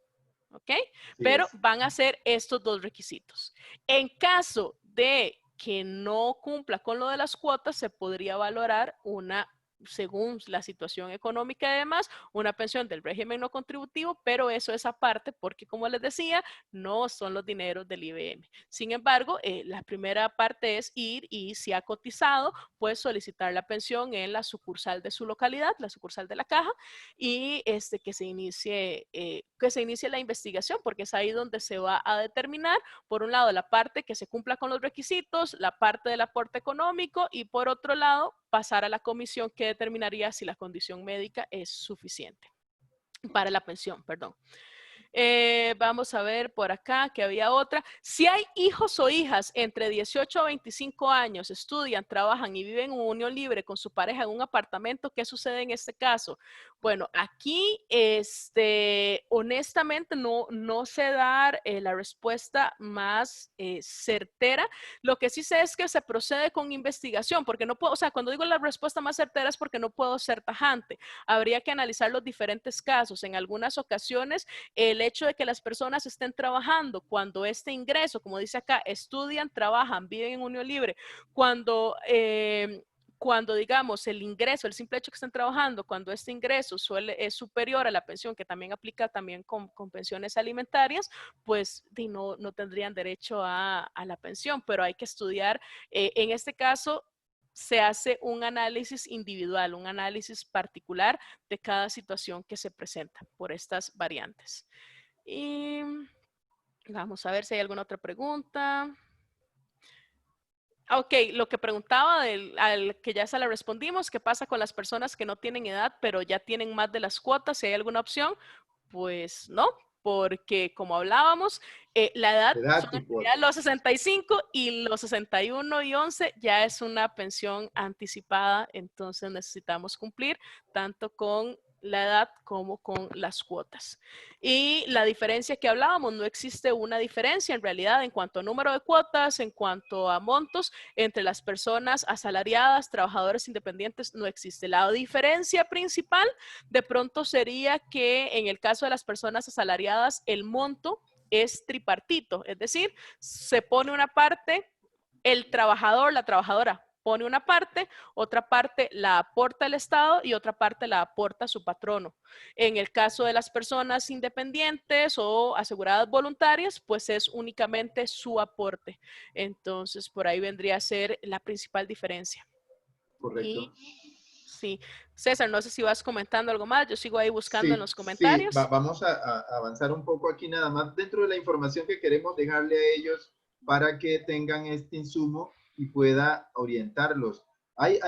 ¿Ok? Así Pero es. van a ser estos 2 requisitos. En caso de que no cumpla con lo de las cuotas, se podría valorar una, según la situación económica y demás, una pensión del régimen no contributivo, pero eso es aparte porque, como les decía, no son los dineros del IBM. Sin embargo, la primera parte es ir y si ha cotizado, pues solicitar la pensión en la sucursal de su localidad, la sucursal de la caja, y que se inicie la investigación, porque es ahí donde se va a determinar, por un lado, la parte que se cumpla con los requisitos, la parte del aporte económico y por otro lado, pasar a la comisión que determinaría si la condición médica es suficiente para la pensión, perdón. Vamos a ver por acá que había otra. Si hay hijos o hijas entre 18 a 25 años, estudian, trabajan y viven en unión libre con su pareja en un apartamento, ¿qué sucede en este caso? Bueno, aquí honestamente no sé dar la respuesta más certera. Lo que sí sé es que se procede con investigación, porque no puedo, o sea, cuando digo la respuesta más certera es porque no puedo ser tajante. Habría que analizar los diferentes casos. En algunas ocasiones, el hecho de que las personas estén trabajando, cuando este ingreso, como dice acá, estudian, trabajan, viven en unión libre, cuando digamos el ingreso, el simple hecho que estén trabajando, cuando este ingreso es superior a la pensión, que también aplica también con pensiones alimentarias, pues no tendrían derecho a la pensión, pero hay que estudiar, en este caso, se hace un análisis individual, un análisis particular de cada situación que se presenta por estas variantes. Y vamos a ver si hay alguna otra pregunta. Ok, lo que preguntaba al que ya se la respondimos, ¿qué pasa con las personas que no tienen edad pero ya tienen más de las cuotas? Si hay alguna opción, pues no, porque como hablábamos, La edad Edad son y en realidad cuota. los 65 y los 61 y 11 ya es una pensión anticipada, entonces necesitamos cumplir tanto con la edad como con las cuotas. Y la diferencia que hablábamos, no existe una diferencia en realidad en cuanto a número de cuotas, en cuanto a montos entre las personas asalariadas, trabajadores independientes, no existe. La diferencia principal de pronto sería que en el caso de las personas asalariadas, el monto es tripartito, es decir, se pone una parte, el trabajador, la trabajadora pone una parte, otra parte la aporta el Estado y otra parte la aporta su patrono. En el caso de las personas independientes o aseguradas voluntarias, pues es únicamente su aporte. Entonces, por ahí vendría a ser la principal diferencia. Y Correcto. sí, César, no sé si vas comentando algo más, yo sigo ahí buscando en Sí, los sí, comentarios. vamos a avanzar un poco aquí nada más dentro de la información que queremos dejarle a ellos para que tengan este insumo y pueda orientarlos. Hay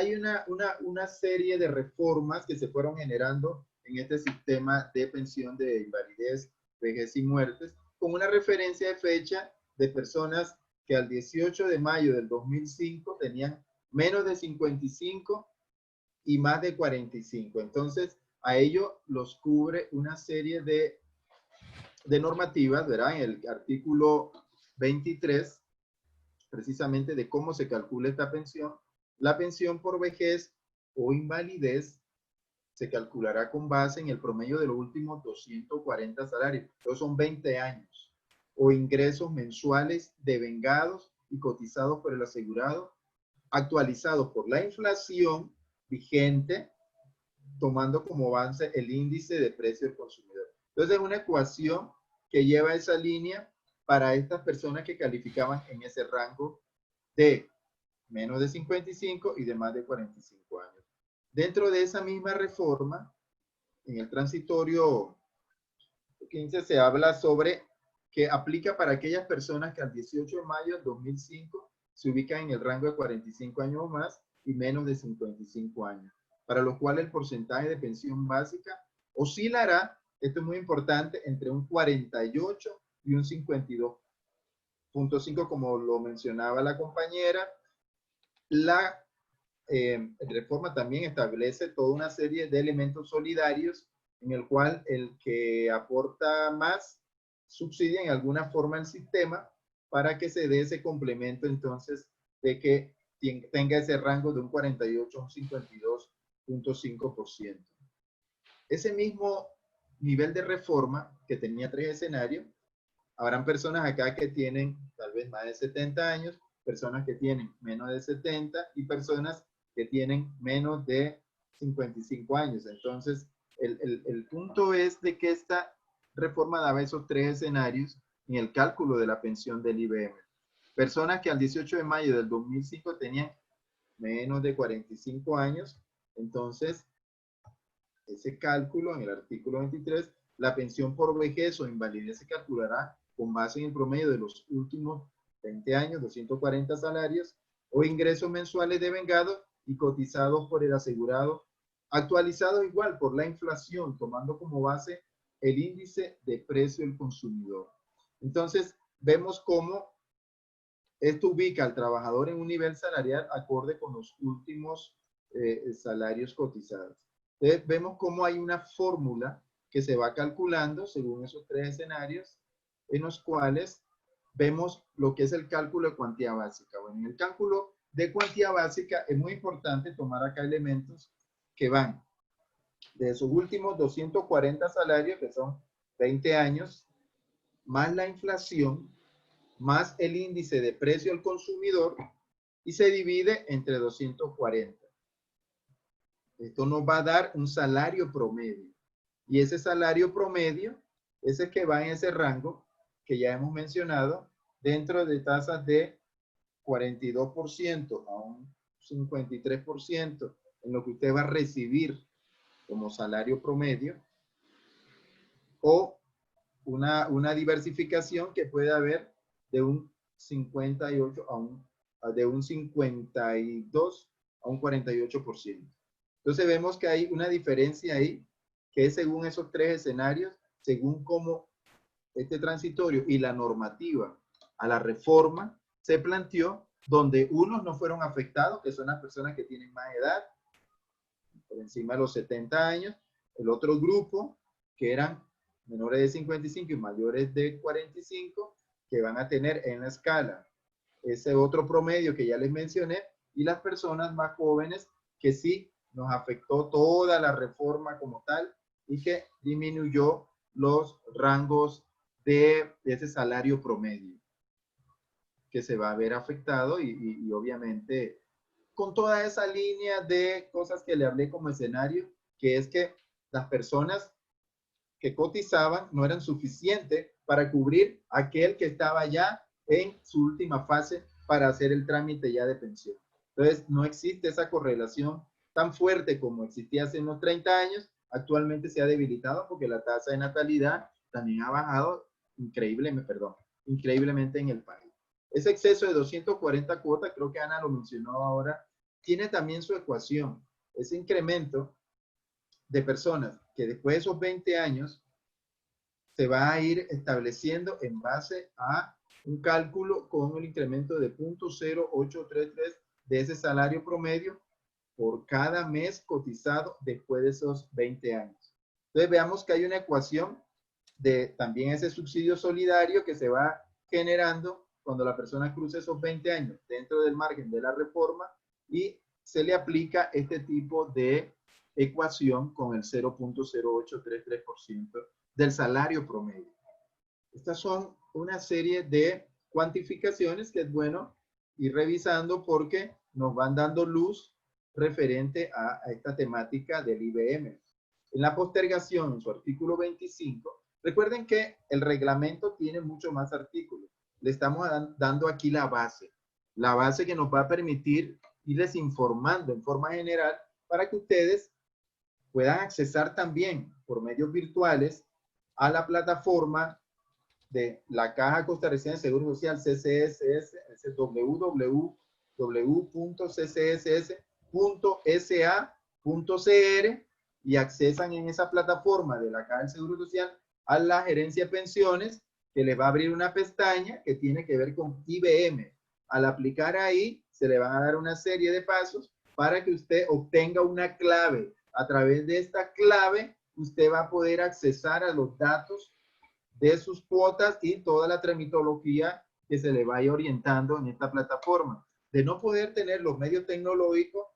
una serie de reformas que se fueron generando en este sistema de pensión de invalidez, vejez y muertes, con una referencia de fecha de personas que al 18 de mayo del 2005 tenían menos de 55 y más de 45. Entonces, a ello los cubre una serie de normativas, ¿verdad? En el artículo 23, precisamente de cómo se calcula esta pensión. La pensión por vejez o invalidez se calculará con base en el promedio de los últimos 240 salarios. Entonces son 20 años. O ingresos mensuales devengados y cotizados por el asegurado, actualizados por la inflación vigente, tomando como base el índice de precio del consumidor. Entonces es una ecuación que lleva esa línea para estas personas que calificaban en ese rango de menos de 55 y de más de 45 años. Dentro de esa misma reforma, en el transitorio 15 se habla sobre que aplica para aquellas personas que al 18 de mayo del 2005 se ubican en el rango de 45 años o más y menos de 55 años, para lo cual el porcentaje de pensión básica oscilará, esto es muy importante, entre un 48 y un 52.5, como lo mencionaba la compañera. La reforma también establece toda una serie de elementos solidarios en el cual el que aporta más subsidia en alguna forma el sistema para que se dé ese complemento entonces de que tenga ese rango de un 48 a un 52.5%. Ese mismo nivel de reforma que tenía 3 escenarios, habrán personas acá que tienen tal vez más de 70 años, personas que tienen menos de 70 y personas que tienen menos de 55 años. Entonces, el punto es de que esta reforma daba esos 3 escenarios en el cálculo de la pensión del IBM. Personas que al 18 de mayo del 2005 tenían menos de 45 años, entonces ese cálculo en el artículo 23, la pensión por vejez o invalidez se calculará con base en el promedio de los últimos 20 años, 240 salarios o ingresos mensuales devengados y cotizados por el asegurado, actualizados igual por la inflación, tomando como base el índice de precio del consumidor. Entonces, vemos cómo esto ubica al trabajador en un nivel salarial acorde con los últimos salarios cotizados. Entonces, vemos cómo hay una fórmula que se va calculando según esos 3 escenarios, en los cuales vemos lo que es el cálculo de cuantía básica. Bueno, en el cálculo de cuantía básica es muy importante tomar acá elementos que van de esos últimos 240 salarios, que son 20 años, más la inflación, más el índice de precio al consumidor y se divide entre 240. Esto nos va a dar un salario promedio. Y ese salario promedio es el que va en ese rango que ya hemos mencionado, dentro de tasas de 42% a un 53% en lo que usted va a recibir como salario promedio, o una diversificación que puede haber de un 58 de un 52 a un 48%. Entonces vemos que hay una diferencia ahí, que es según esos 3 escenarios, según cómo este transitorio y la normativa a la reforma se planteó donde unos no fueron afectados, que son las personas que tienen más edad, por encima de los 70 años, el otro grupo, que eran menores de 55 y mayores de 45, que van a tener en la escala ese otro promedio que ya les mencioné, y las personas más jóvenes que sí nos afectó toda la reforma como tal y que disminuyó los rangos de ese salario promedio que se va a ver afectado y obviamente con toda esa línea de cosas que le hablé como escenario, que es que las personas que cotizaban no eran suficientes para cubrir aquel que estaba ya en su última fase para hacer el trámite ya de pensión. Entonces, no existe esa correlación tan fuerte como existía hace unos 30 años. Actualmente se ha debilitado porque la tasa de natalidad también ha bajado increíblemente en el país. Ese exceso de 240 cuotas, creo que Ana lo mencionó ahora, tiene también su ecuación. Ese incremento de personas que después de esos 20 años se va a ir estableciendo en base a un cálculo con el incremento de 0.0833 de ese salario promedio por cada mes cotizado después de esos 20 años. Entonces veamos que hay una ecuación de también ese subsidio solidario que se va generando cuando la persona cruza esos 20 años dentro del margen de la reforma y se le aplica este tipo de ecuación con el 0.0833% del salario promedio. Estas son una serie de cuantificaciones que es bueno ir revisando porque nos van dando luz referente a esta temática del IBM. En la postergación, en su artículo 25, recuerden que el reglamento tiene mucho más artículos. Le estamos dando aquí la base que nos va a permitir irles informando en forma general para que ustedes puedan accesar también por medios virtuales a la plataforma de la Caja Costarricense de Seguro Social, CCSS, es www.ccss.sa.cr y accesan en esa plataforma de la Caja del Seguro Social a la gerencia de pensiones que les va a abrir una pestaña que tiene que ver con IBM. Al aplicar ahí, se le van a dar una serie de pasos para que usted obtenga una clave. A través de esta clave, usted va a poder accesar a los datos de sus cuotas y toda la tramitología que se le vaya orientando en esta plataforma. De no poder tener los medios tecnológicos,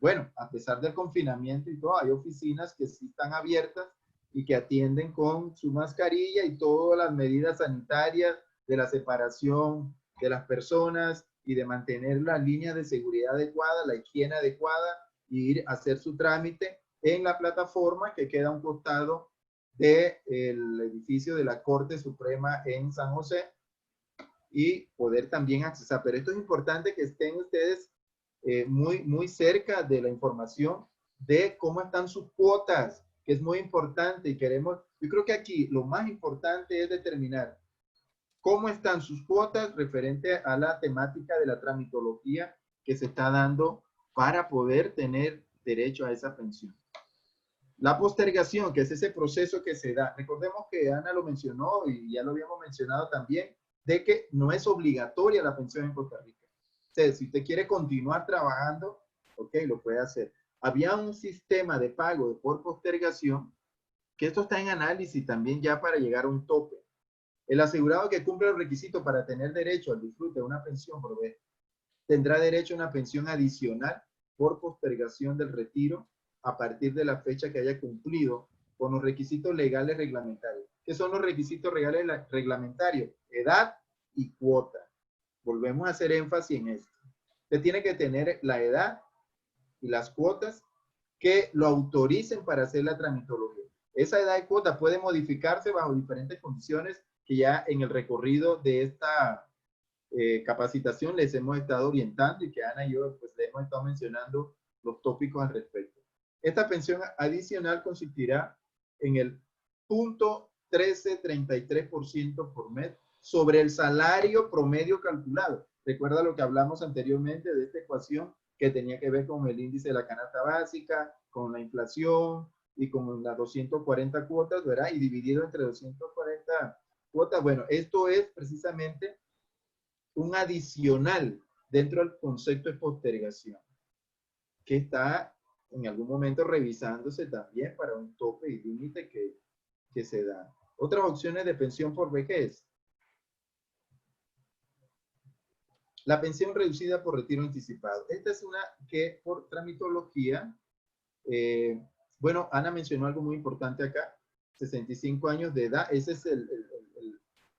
bueno, a pesar del confinamiento y todo, hay oficinas que sí están abiertas y que atienden con su mascarilla y todas las medidas sanitarias de la separación de las personas y de mantener la línea de seguridad adecuada, la higiene adecuada y ir a hacer su trámite en la plataforma que queda a un costado del edificio de la Corte Suprema en San José y poder también accesar. Pero esto es importante que estén ustedes muy cerca de la información de cómo están sus cuotas, que es muy importante y queremos, yo creo que aquí lo más importante es determinar cómo están sus cuotas referente a la temática de la tramitología que se está dando para poder tener derecho a esa pensión. La postergación, que es ese proceso que se da. Recordemos que Ana lo mencionó y ya lo habíamos mencionado también, de que no es obligatoria la pensión en Costa Rica. O sea, si usted quiere continuar trabajando, ok, lo puede hacer. Había un sistema de pago por postergación, que esto está en análisis también ya para llegar a un tope. El asegurado que cumple los requisitos para tener derecho al disfrute de una pensión tendrá derecho a una pensión adicional por postergación del retiro a partir de la fecha que haya cumplido con los requisitos legales reglamentarios. ¿Qué son los requisitos legales reglamentarios? Edad y cuota. Volvemos a hacer énfasis en esto. Usted tiene que tener la edad y las cuotas que lo autoricen para hacer la tramitología. Esa edad y cuota puede modificarse bajo diferentes condiciones que ya en el recorrido de esta capacitación les hemos estado orientando y que Ana y yo pues, les hemos estado mencionando los tópicos al respecto. Esta pensión adicional consistirá en el 0.1333% por mes sobre el salario promedio calculado. Recuerda lo que hablamos anteriormente de esta ecuación que tenía que ver con el índice de la canasta básica, con la inflación y con las 240 cuotas, ¿verdad? Y dividido entre 240 cuotas. Bueno, esto es precisamente un adicional dentro del concepto de postergación, que está en algún momento revisándose también para un tope y límite que se da. Otras opciones de pensión por vejez. La pensión reducida por retiro anticipado. Esta es una que por tramitología, bueno, Ana mencionó algo muy importante acá, 65 años de edad, ese es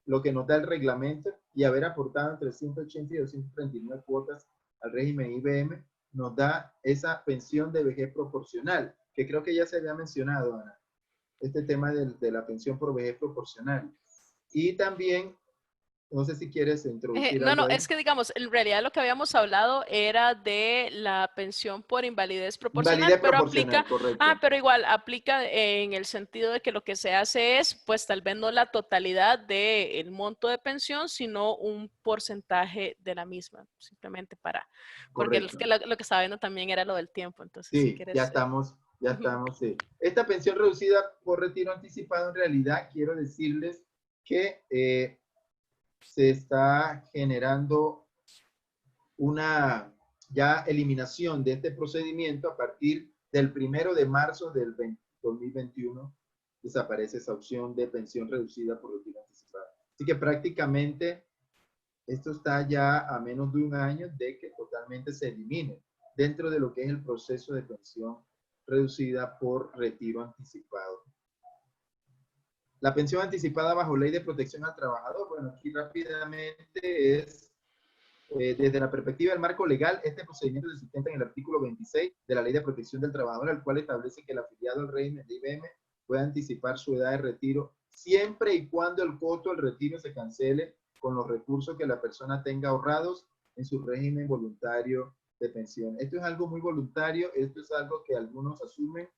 lo que nos da el reglamento, y haber aportado entre 180 y 239 cuotas al régimen IBM, nos da esa pensión de vejez proporcional, que creo que ya se había mencionado, Ana, este tema de la pensión por vejez proporcional. Y también, no sé si quieres introducir No, algo no, ahí. es que digamos, en realidad lo que habíamos hablado era de la pensión por invalidez proporcional, Invalidez pero aplica, proporcional, correcto. pero igual aplica en el sentido de que lo que se hace es, pues tal vez no la totalidad del monto de pensión, sino un porcentaje de la misma, simplemente para, porque es que Correcto. lo que estaba viendo también era lo del tiempo, entonces si Sí, quieres. ya Ujú. estamos, sí. Esta pensión reducida por retiro anticipado, en realidad, quiero decirles que se está generando una ya eliminación de este procedimiento a partir del 1 de marzo del 2021. Desaparece esa opción de pensión reducida por retiro anticipado. Así que prácticamente esto está ya a menos de un año de que totalmente se elimine dentro de lo que es el proceso de pensión reducida por retiro anticipado. La pensión anticipada bajo ley de protección al trabajador, bueno, aquí rápidamente es, desde la perspectiva del marco legal, este procedimiento se sustenta en el artículo 26 de la ley de protección del trabajador, el cual establece que el afiliado al régimen de IBM puede anticipar su edad de retiro siempre y cuando el costo del retiro se cancele con los recursos que la persona tenga ahorrados en su régimen voluntario de pensión. Esto es algo muy voluntario, esto es algo que algunos asumen,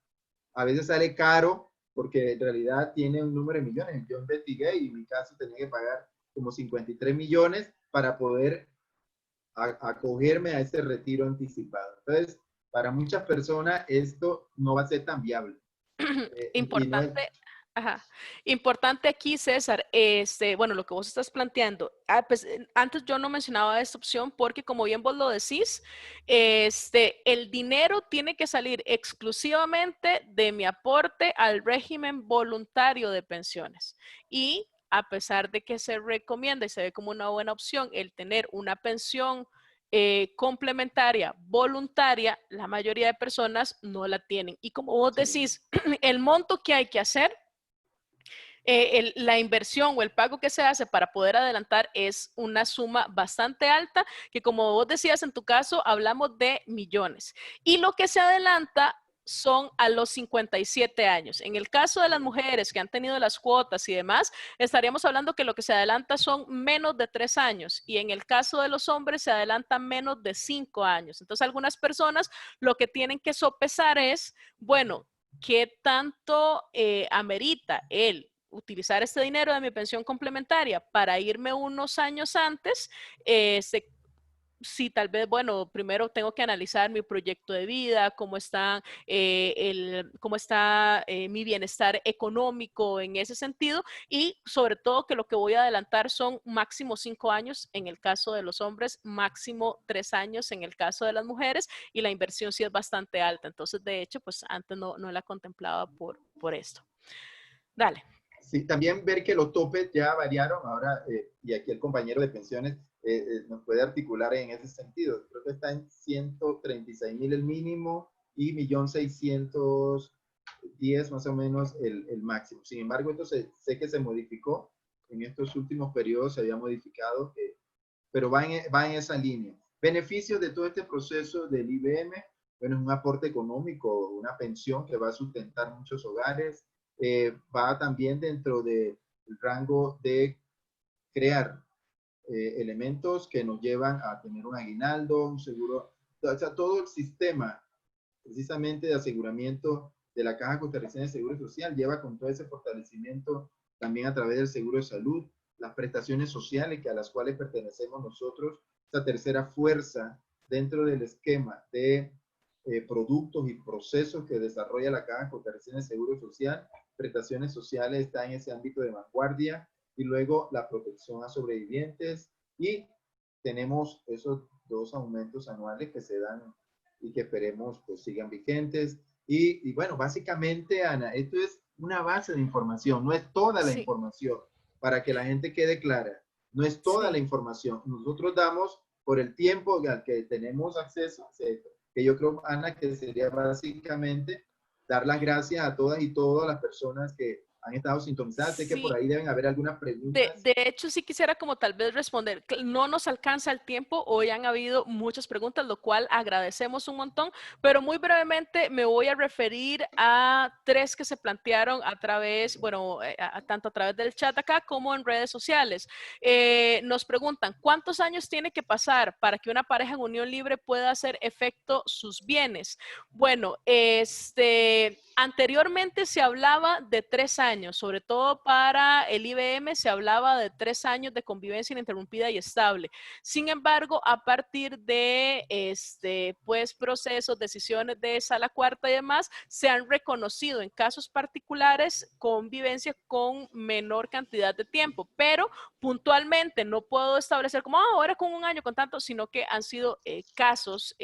a veces sale caro porque en realidad tiene un número de millones. Yo investigué y en mi caso tenía que pagar como 53 millones para poder acogerme a ese retiro anticipado. Entonces, para muchas personas esto no va a ser tan viable. Y no es, Importante, ajá. Importante aquí, César, bueno, lo que vos estás planteando, pues, antes yo no mencionaba esta opción porque como bien vos lo decís, el dinero tiene que salir exclusivamente de mi aporte al régimen voluntario de pensiones. Y a pesar de que se recomienda y se ve como una buena opción el tener una pensión complementaria, voluntaria, la mayoría de personas no la tienen. Y como vos sí, decís, el monto que hay que hacer, la inversión o el pago que se hace para poder adelantar es una suma bastante alta, que como vos decías en tu caso, hablamos de millones. Y lo que se adelanta son a los 57 años. En el caso de las mujeres que han tenido las cuotas y demás, estaríamos hablando que lo que se adelanta son menos de 3 años y en el caso de los hombres se adelanta menos de 5 años. Entonces, algunas personas lo que tienen que sopesar es, bueno, ¿qué tanto amerita él utilizar este dinero de mi pensión complementaria para irme unos años antes? Sí, tal vez, bueno, primero tengo que analizar mi proyecto de vida, cómo está mi bienestar económico en ese sentido y sobre todo que lo que voy a adelantar son máximo 5 años en el caso de los hombres, máximo 3 años en el caso de las mujeres y la inversión sí es bastante alta. Entonces, de hecho, pues antes no la contemplaba por esto. Dale. sí, también ver que los topes ya variaron ahora, y aquí el compañero de pensiones nos puede articular en ese sentido. Creo que está en 136.000 el mínimo y 1.610.000 más o menos el máximo. Sin embargo, esto sé que se modificó en estos últimos periodos, se había modificado, pero va en esa línea. Beneficios de todo este proceso del IBM, bueno, es un aporte económico, una pensión que va a sustentar muchos hogares, va también dentro del rango de crear elementos que nos llevan a tener un aguinaldo, un seguro, o sea, todo el sistema precisamente de aseguramiento de la Caja Costarricense de Seguro Social lleva con todo ese fortalecimiento también a través del seguro de salud, las prestaciones sociales que a las cuales pertenecemos nosotros, esta tercera fuerza dentro del esquema de productos y procesos que desarrolla la Caja Costarricense de Seguro Social, prestaciones sociales está en ese ámbito de vanguardia, y luego la protección a sobrevivientes, y tenemos esos 2 aumentos anuales que se dan y que esperemos pues sigan vigentes. Y bueno, básicamente, Ana, esto es una base de información, no es toda la Sí, información, para que la gente quede clara, no es toda la sí. información. Nosotros damos por el tiempo al que tenemos acceso, que yo creo, Ana, que sería básicamente dar las gracias a todas y todas las personas que han estado sintonizadas. Sé que por Sí, ahí deben haber algunas preguntas. de hecho, sí quisiera como tal vez responder. No nos alcanza el tiempo, hoy han habido muchas preguntas, lo cual agradecemos un montón, pero muy brevemente me voy a referir a 3 que se plantearon a través, bueno, tanto a través del chat acá como en redes sociales. Nos preguntan, ¿cuántos años tiene que pasar para que una pareja en unión libre pueda hacer efecto sus bienes? Bueno, anteriormente se hablaba de 3 años, sobre todo para el IBM se hablaba de 3 años de convivencia ininterrumpida y estable. Sin embargo, a partir de pues, procesos, decisiones de sala cuarta y demás, se han reconocido en casos particulares convivencia con menor cantidad de tiempo, pero puntualmente no puedo establecer como ahora con 1 año, con tanto, sino que han sido casos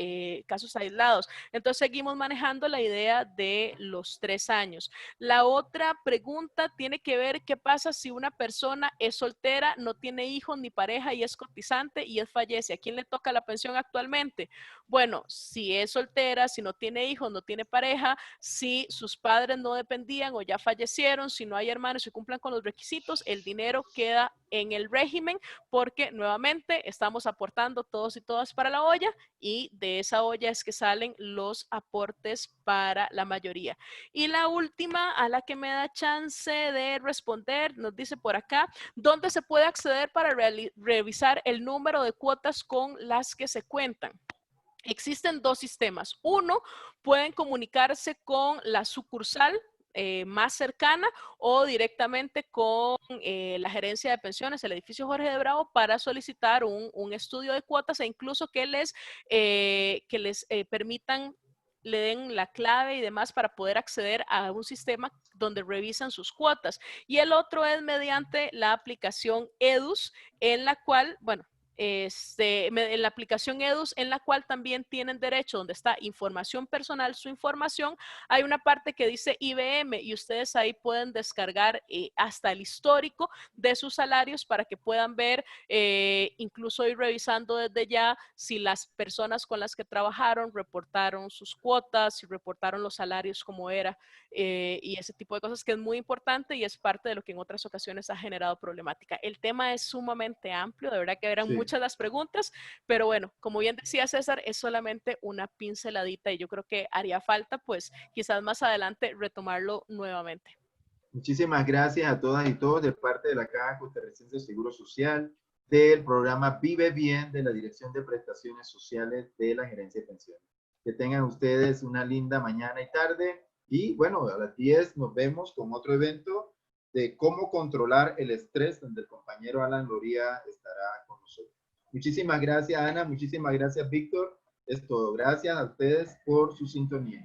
aislados. Entonces seguimos manejando la idea de los 3 años. La otra pregunta tiene que ver qué pasa si una persona es soltera, no tiene hijos ni pareja y es cotizante y él fallece. ¿A quién le toca la pensión actualmente? Bueno, si es soltera, si no tiene hijos, no tiene pareja, si sus padres no dependían o ya fallecieron, si no hay hermanos y cumplan con los requisitos, el dinero queda en el régimen porque nuevamente estamos aportando todos y todas para la olla y de esa olla es que salen los aportes para la mayoría. Y la última a la que me da chance de responder, nos dice por acá, ¿dónde se puede acceder para revisar el número de cuotas con las que se cuentan? Existen 2 sistemas. Uno, pueden comunicarse con la sucursal más cercana o directamente con la gerencia de pensiones, el edificio Jorge de Bravo, para solicitar un estudio de cuotas e incluso que les permitan, le den la clave y demás para poder acceder a un sistema donde revisan sus cuotas. Y el otro es mediante la aplicación EDUS, en la cual, bueno, en la aplicación EDUS, en la cual también tienen derecho, donde está información personal, su información, hay una parte que dice IBM y ustedes ahí pueden descargar hasta el histórico de sus salarios para que puedan ver, incluso ir revisando desde ya si las personas con las que trabajaron reportaron sus cuotas, si reportaron los salarios como era, y ese tipo de cosas que es muy importante y es parte de lo que en otras ocasiones ha generado problemática. El tema es sumamente amplio, de verdad que eran Sí. muchas las preguntas, pero bueno, como bien decía César, es solamente una pinceladita y yo creo que haría falta pues quizás más adelante retomarlo nuevamente. Muchísimas gracias a todas y todos de parte de la Caja Costarricense de Seguro Social, del programa Vive Bien de la Dirección de Prestaciones Sociales de la Gerencia de Pensiones. Que tengan ustedes una linda mañana y tarde. Y bueno, a las 10 nos vemos con otro evento de cómo controlar el estrés, donde el compañero Alan Loría estará con nosotros. Muchísimas gracias, Ana. Muchísimas gracias, Víctor. Es todo. Gracias a ustedes por su sintonía.